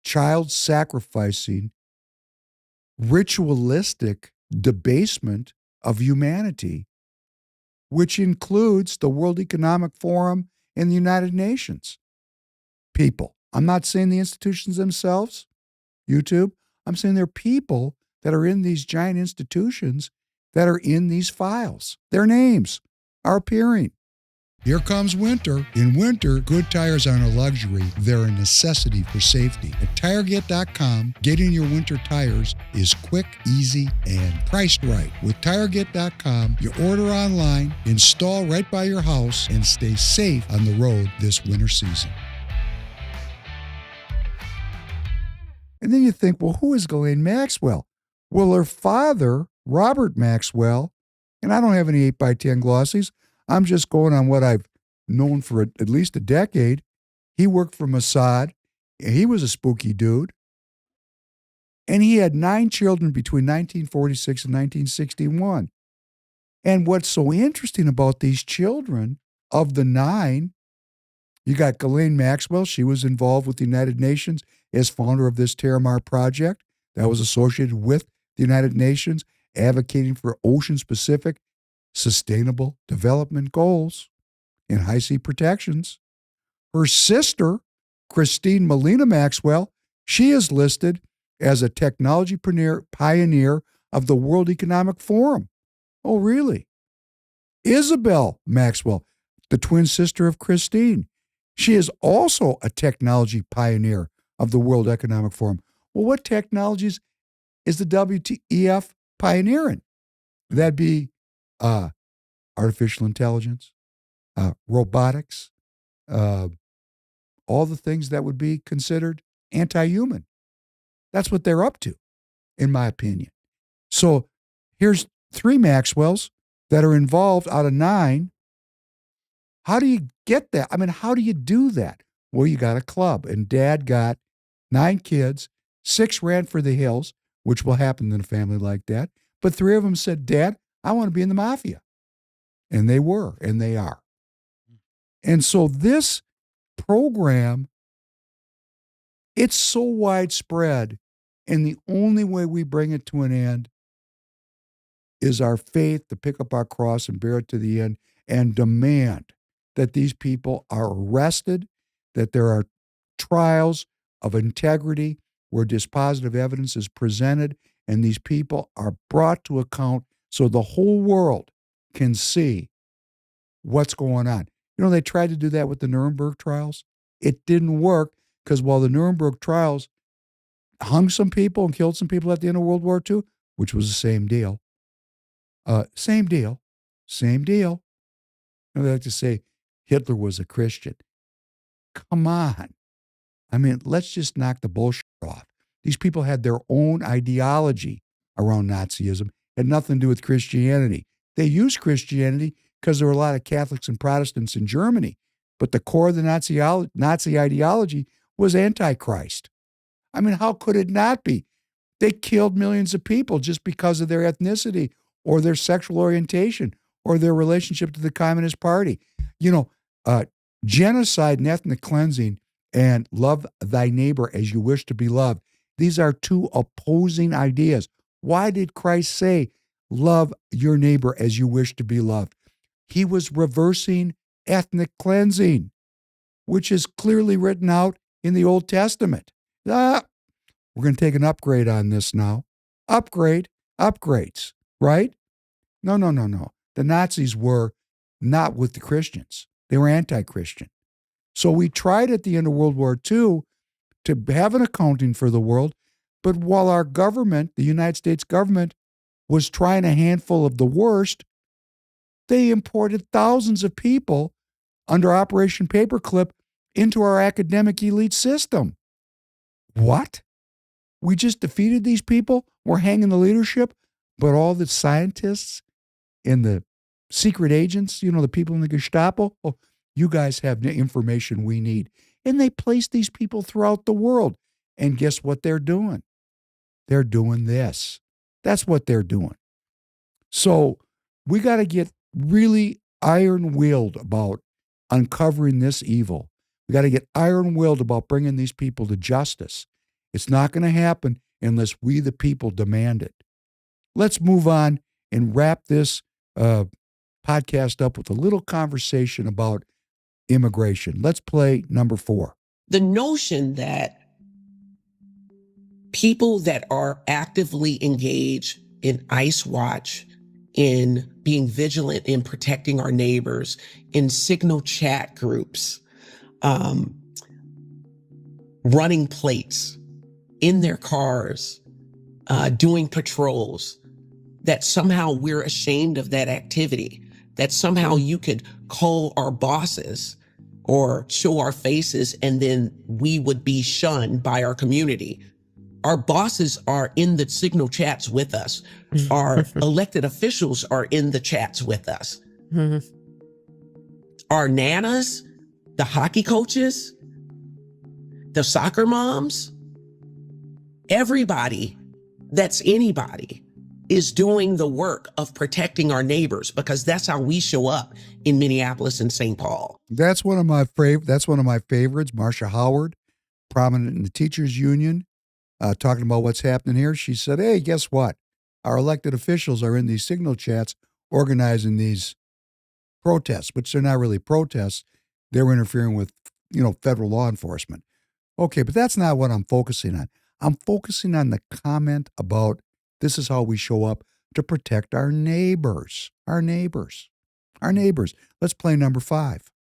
child-sacrificing, ritualistic debasement of humanity, which includes the World Economic Forum and the United Nations. People. I'm not saying the institutions themselves, YouTube. I'm saying they're people that are in these giant institutions that are in these files. Their names are appearing. Here comes winter. In winter, good tires aren't a luxury. They're a necessity for safety. At TireGet.com, getting your winter tires is quick, easy, and priced right. With TireGet.com, you order online, install right by your house, and stay safe on the road this winter season. And then you think, well, who is Ghislaine Maxwell? Well, her father, Robert Maxwell, and I don't have any 8x10 glossies. I'm just going on what I've known for at least a decade. He worked for Mossad. He was a spooky dude. And he had 9 children between 1946 and 1961. And what's so interesting about these children, of the 9, you got Ghislaine Maxwell. She was involved with the United Nations as founder of this Terramar project that was associated with the United Nations, advocating for ocean-specific sustainable development goals and high sea protections. Her sister, Kristine Melina Maxwell, she is listed as a technology pioneer of the World Economic Forum. Oh, really? Isabel Maxwell, the twin sister of Kristine, she is also a technology pioneer of the World Economic Forum. Well, what technologies is the WEF pioneering? That'd be artificial intelligence, robotics, all the things that would be considered anti-human. That's what they're up to, in my opinion. So here's 3 Maxwells that are involved out of 9. How do you get that? I mean, how do you do that? Well, you got a club, and Dad got 9 kids. 6 ran for the hills, which will happen in a family like that. But 3 of them said, Dad, I want to be in the mafia. And they were, and they are. And so this program, it's so widespread, and the only way we bring it to an end is our faith to pick up our cross and bear it to the end and demand that these people are arrested, that there are trials of integrity where dispositive evidence is presented, and these people are brought to account so the whole world can see what's going on. You know, they tried to do that with the Nuremberg trials. It didn't work because while the Nuremberg trials hung some people and killed some people at the end of World War II, which was the same deal. Same deal. And they like to say Hitler was a Christian. Come on. I mean, let's just knock the bullshit off. These people had their own ideology around Nazism. It had nothing to do with Christianity. They used Christianity because there were a lot of Catholics and Protestants in Germany. But the core of the Nazi ideology was Antichrist. I mean, how could it not be? They killed millions of people just because of their ethnicity or their sexual orientation or their relationship to the Communist Party. You know, genocide and ethnic cleansing and love thy neighbor as you wish to be loved. These are 2 opposing ideas. Why did Christ say, love your neighbor as you wish to be loved? He was reversing ethnic cleansing, which is clearly written out in the Old Testament. We're going to take an upgrade on this now. Upgrades, right? No. The Nazis were not with the Christians. They were anti-Christian. So we tried at the end of World War II to have an accounting for the world, but while our government, the United States government, was trying a handful of the worst, they imported thousands of people under Operation Paperclip into our academic elite system. What? We just defeated these people? We're hanging the leadership? But all the scientists and the secret agents, you know, the people in the Gestapo, oh, you guys have the information we need. And they place these people throughout the world. And guess what they're doing? They're doing this. That's what they're doing. So we got to get really iron-willed about uncovering this evil. We got to get iron-willed about bringing these people to justice. It's not going to happen unless we, the people, demand it. Let's move on and wrap this podcast up with a little conversation about immigration. Let's play number 4. The notion that people that are actively engaged in ICE Watch, in being vigilant in protecting our neighbors, in signal chat groups, running plates in their cars, doing patrols, that somehow we're ashamed of that activity, that somehow you could call our bosses or show our faces and then we would be shunned by our community. Our bosses are in the Signal chats with us. Our elected officials are in the chats with us. Our nanas, the hockey coaches, the soccer moms, everybody that's anybody is doing the work of protecting our neighbors, because that's how we show up in Minneapolis and St. Paul. That's one of my favorites. Marsha Howard, prominent in the teachers union, talking about what's happening here. She said, hey, guess what? Our elected officials are in these Signal chats organizing these protests, which they're not really protests. They're interfering with, federal law enforcement. Okay, but that's not what I'm focusing on. I'm focusing on the comment about this is how we show up to protect our neighbors. Our neighbors. Let's play number 5.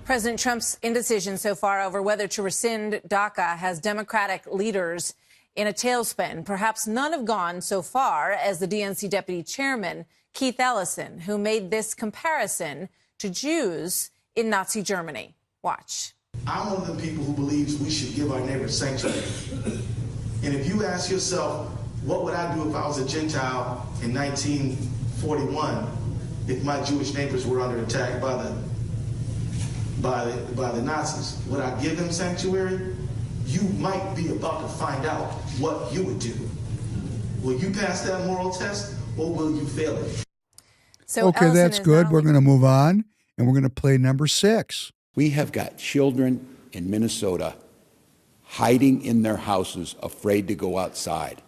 President Trump's indecision so far over whether to rescind DACA has Democratic leaders in a tailspin. Perhaps none have gone so far as the DNC deputy chairman, Keith Ellison, who made this comparison to Jews in Nazi Germany. Watch. I'm one of the people who believes we should give our neighbors sanctuary. And if you ask yourself, what would I do if I was a Gentile in 1941 if my Jewish neighbors were under attack by the Nazis? Would I give them sanctuary? You might be about to find out what you would do. Will you pass that moral test, or will you fail it? So okay, Ellison that's good. We're going to move on, and we're going to play number 6. We have got children in Minnesota hiding in their houses, afraid to go outside.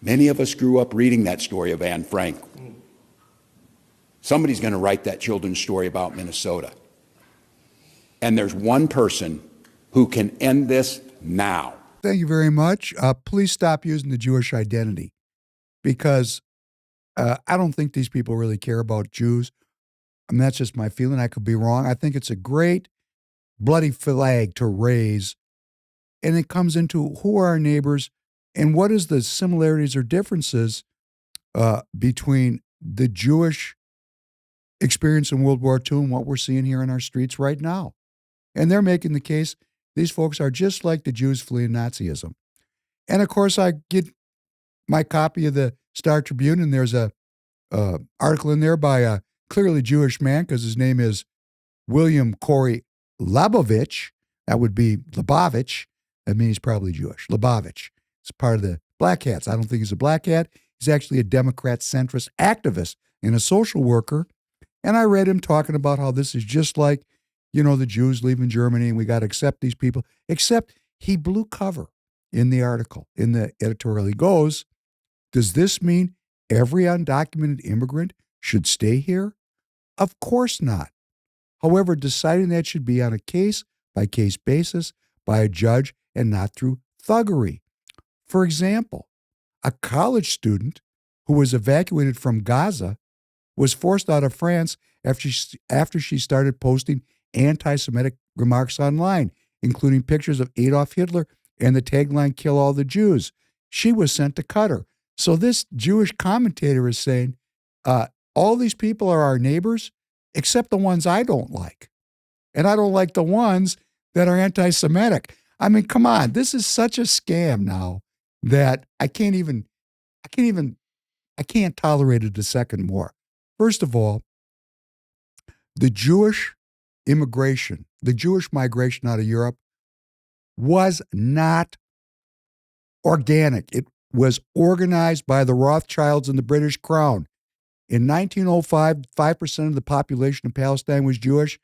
Many of us grew up reading that story of Anne Frank. Somebody's going to write that children's story about Minnesota. And there's one person who can end this now. Thank you very much. Please stop using the Jewish identity, because I don't think these people really care about Jews. I mean, that's just my feeling. I could be wrong. I think it's a great bloody flag to raise. And it comes into who are our neighbors and what is the similarities or differences between the Jewish experience in World War II and what we're seeing here in our streets right now. And they're making the case these folks are just like the Jews fleeing Nazism. And of course, I get my copy of the Star Tribune, and there's a article in there by a clearly Jewish man, because his name is William Corey Labovich. That would be Labovich. That means he's probably Jewish. Labovich. It's part of the Black Hats. I don't think he's a Black Hat. He's actually a Democrat centrist activist and a social worker. And I read him talking about how this is just like, the Jews leaving Germany and we got to accept these people. Except he blew cover in the article, in the editorial. He goes, does this mean every undocumented immigrant should stay here? Of course not. However, deciding that should be on a case-by-case basis by a judge and not through thuggery. For example, a college student who was evacuated from Gaza was forced out of France after she started posting anti-Semitic remarks online, including pictures of Adolf Hitler and the tagline, "Kill all the Jews." She was sent to Qatar. So this Jewish commentator is saying, all these people are our neighbors, except the ones I don't like. And I don't like the ones that are anti-Semitic. I mean, come on, this is such a scam now that I can't tolerate it a second more. First of all, the Jewish migration out of Europe was not organic. It was organized by the Rothschilds and the British Crown. In 1905, 5% of the population of Palestine was Jewish.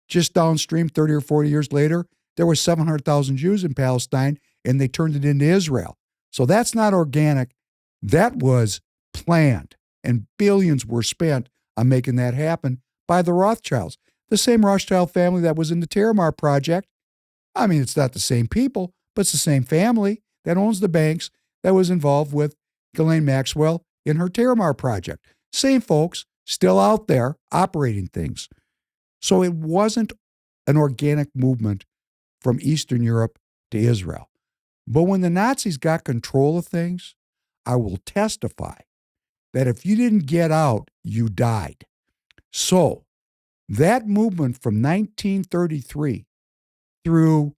Just downstream, 30 or 40 years later, there were 700,000 Jews in Palestine, and they turned it into Israel. So that's not organic. That was planned, and billions were spent on making that happen by the Rothschilds. The same Rothschild family that was in the Terramar Project. I mean, it's not the same people, but it's the same family that owns the banks that was involved with Ghislaine Maxwell in her Terramar Project. Same folks still out there operating things. So it wasn't an organic movement from Eastern Europe to Israel. But when the Nazis got control of things, I will testify that if you didn't get out, you died. So that movement from 1933 through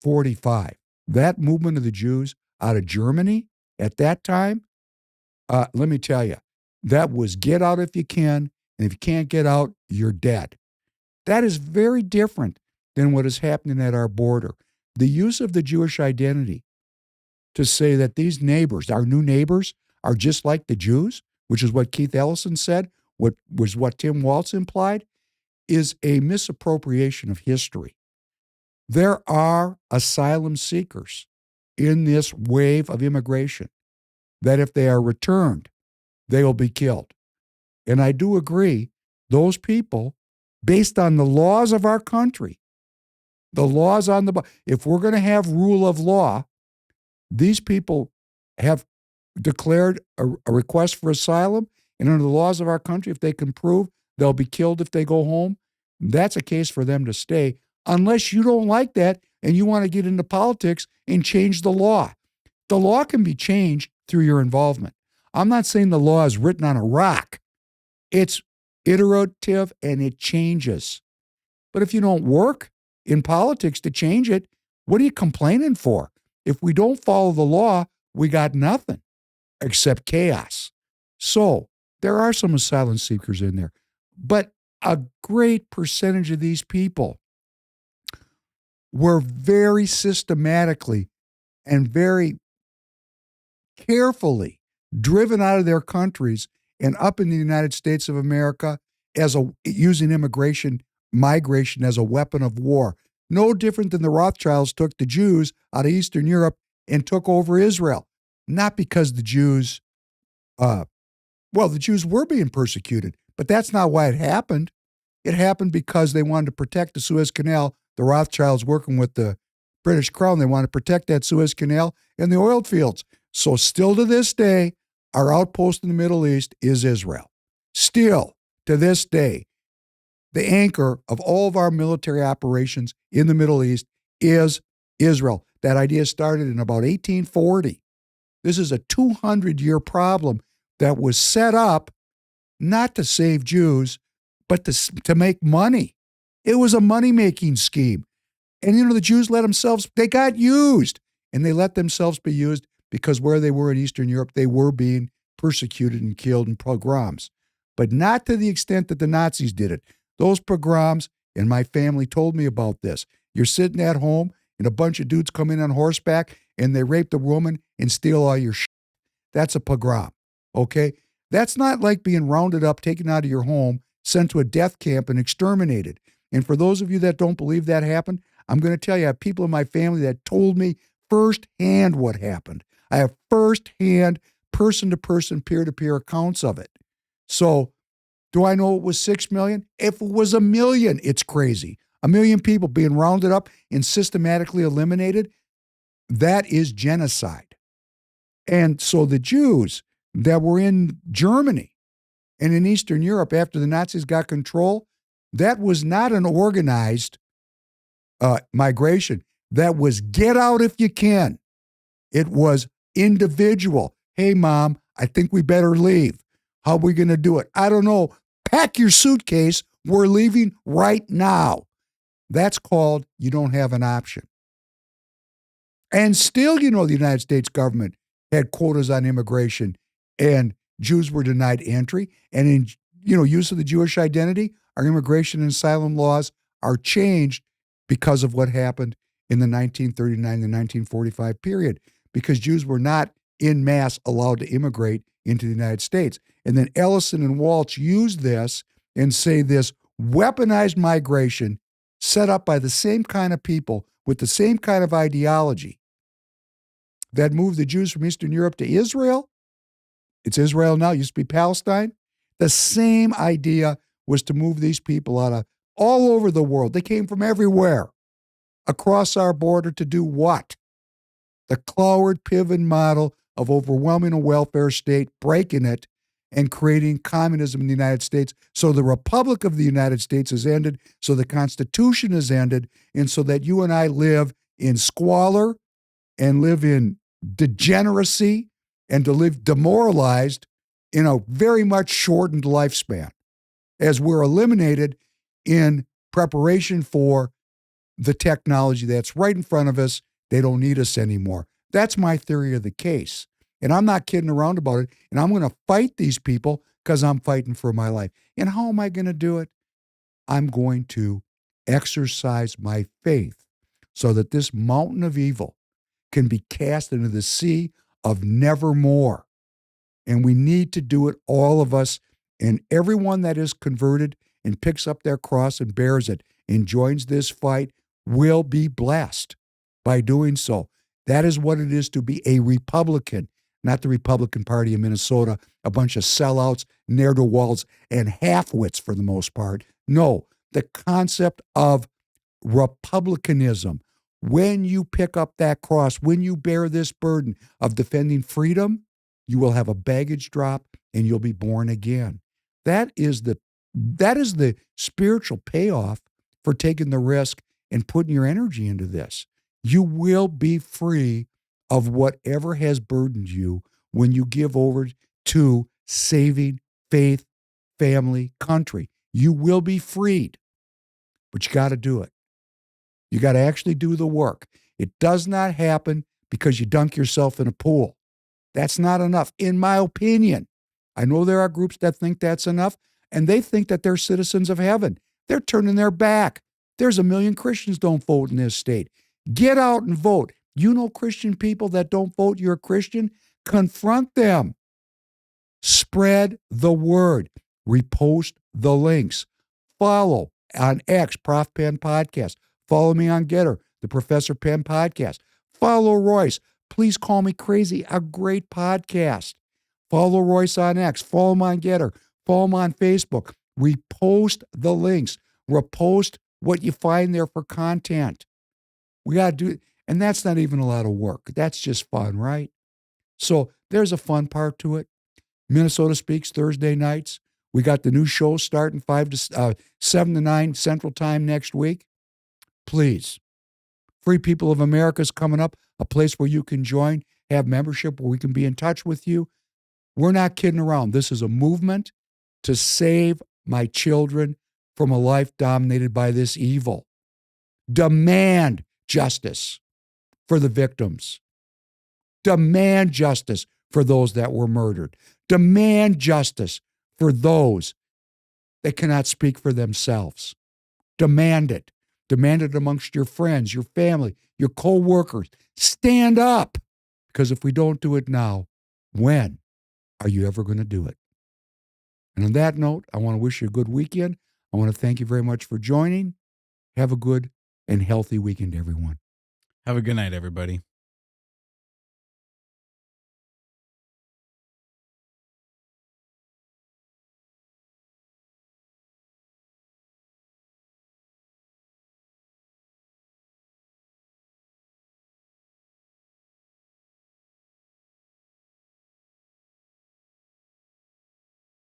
1945. That movement of the Jews out of Germany at that time, let me tell you, that was get out if you can, and if you can't get out, you're dead. That is very different than what is happening at our border. The use of the Jewish identity to say that these neighbors, our new neighbors, are just like the Jews, which is what Keith Ellison said, what was what Tim Walz implied, is a misappropriation of history. There are asylum seekers in this wave of immigration that if they are returned, they will be killed. And I do agree, those people, based on the laws of our country, the laws on the, if we're going to have rule of law, these people have declared a request for asylum, and under the laws of our country, if they can prove they'll be killed if they go home, that's a case for them to stay, unless you don't like that and you want to get into politics and change the law. The law can be changed through your involvement. I'm not saying the law is written on a rock. It's iterative and it changes. But if you don't work in politics to change it, what are you complaining for? If we don't follow the law, we got nothing except chaos. So there are some asylum seekers in there, but a great percentage of these people were very systematically and very carefully driven out of their countries and up in the United States of America using migration as a weapon of war. No different than the Rothschilds took the Jews out of Eastern Europe and took over Israel. Not because the Jews, the Jews were being persecuted, but that's not why it happened. It happened because they wanted to protect the Suez Canal. The Rothschilds working with the British Crown, they wanted to protect that Suez Canal and the oil fields. So still to this day, our outpost in the Middle East is Israel. Still to this day, the anchor of all of our military operations in the Middle East is Israel. That idea started in about 1840. This is a 200-year problem that was set up not to save Jews, but to make money. It was a money-making scheme. And, the Jews they got used. And they let themselves be used because where they were in Eastern Europe, they were being persecuted and killed in pogroms. But not to the extent that the Nazis did it. Those pogroms, and my family told me about this. You're sitting at home, and a bunch of dudes come in on horseback, and they rape the woman and steal all your shit. That's a pogrom, okay? That's not like being rounded up, taken out of your home, sent to a death camp, and exterminated. And for those of you that don't believe that happened, I'm going to tell you, I have people in my family that told me firsthand what happened. I have firsthand, person-to-person, peer-to-peer accounts of it. So, do I know it was 6 million? If it was 1 million, it's crazy. 1 million people being rounded up and systematically eliminated, that is genocide. And so the Jews that were in Germany and in Eastern Europe after the Nazis got control, that was not an organized migration. That was get out if you can. It was individual. Hey, Mom, I think we better leave. How are we going to do it? I don't know. Pack your suitcase. We're leaving right now. That's called you don't have an option. And still, the United States government had quotas on immigration and Jews were denied entry. And in, use of the Jewish identity, our immigration and asylum laws are changed because of what happened in the 1939 to 1945 period, because Jews were not en masse allowed to immigrate into the United States. And then Ellison and Walz used this and say this weaponized migration set up by the same kind of people with the same kind of ideology that moved the Jews from Eastern Europe to Israel. It's Israel now, it used to be Palestine. The same idea was to move these people out of all over the world. They came from everywhere across our border to do what? The Cloward Piven model of overwhelming a welfare state, breaking it, and creating communism in the United States. So the Republic of the United States has ended, so the Constitution has ended, and so that you and I live in squalor and live in degeneracy and to live demoralized in a very much shortened lifespan as we're eliminated in preparation for the technology that's right in front of us. They don't need us anymore. That's my theory of the case. And I'm not kidding around about it. And I'm going to fight these people because I'm fighting for my life. And how am I going to do it? I'm going to exercise my faith so that this mountain of evil can be cast into the sea of nevermore. And we need to do it, all of us, and everyone that is converted and picks up their cross and bears it and joins this fight will be blessed by doing so. That is what it is to be a Republican, not the Republican Party of Minnesota, a bunch of sellouts, ne'er-do-wells, and half-wits for the most part. No, the concept of republicanism. When you pick up that cross, when you bear this burden of defending freedom, you will have a baggage drop and you'll be born again. That is the spiritual payoff for taking the risk and putting your energy into this. You will be free of whatever has burdened you when you give over to saving faith, family, country. You will be freed, but you got to do it. You got to actually do the work. It does not happen because you dunk yourself in a pool. That's not enough, in my opinion. I know there are groups that think that's enough, and they think that they're citizens of heaven. They're turning their back. There's 1 million Christians don't vote in this state. Get out and vote. You know Christian people that don't vote, you're a Christian? Confront them. Spread the word. Repost the links. Follow on X, Prof. Penn Podcast. Follow me on Getter, the Professor Penn Podcast. Follow Royce. Please Call Me Crazy, a great podcast. Follow Royce on X. Follow him on Getter. Follow him on Facebook. Repost the links. Repost what you find there for content. We got to do it. And that's not even a lot of work. That's just fun, right? So there's a fun part to it. Minnesota Speaks Thursday nights. We got the new show starting 7 to 9 Central Time next week. Please. Free People of America is coming up, a place where you can join, have membership, where we can be in touch with you. We're not kidding around. This is a movement to save my children from a life dominated by this evil. Demand justice for the victims. Demand justice for those that were murdered. Demand justice for those that cannot speak for themselves. Demand it. Demand it amongst your friends, your family, your co-workers. Stand up. Because if we don't do it now, when are you ever going to do it? And on that note, I want to wish you a good weekend. I want to thank you very much for joining. Have a good and healthy weekend, everyone. Have a good night, everybody.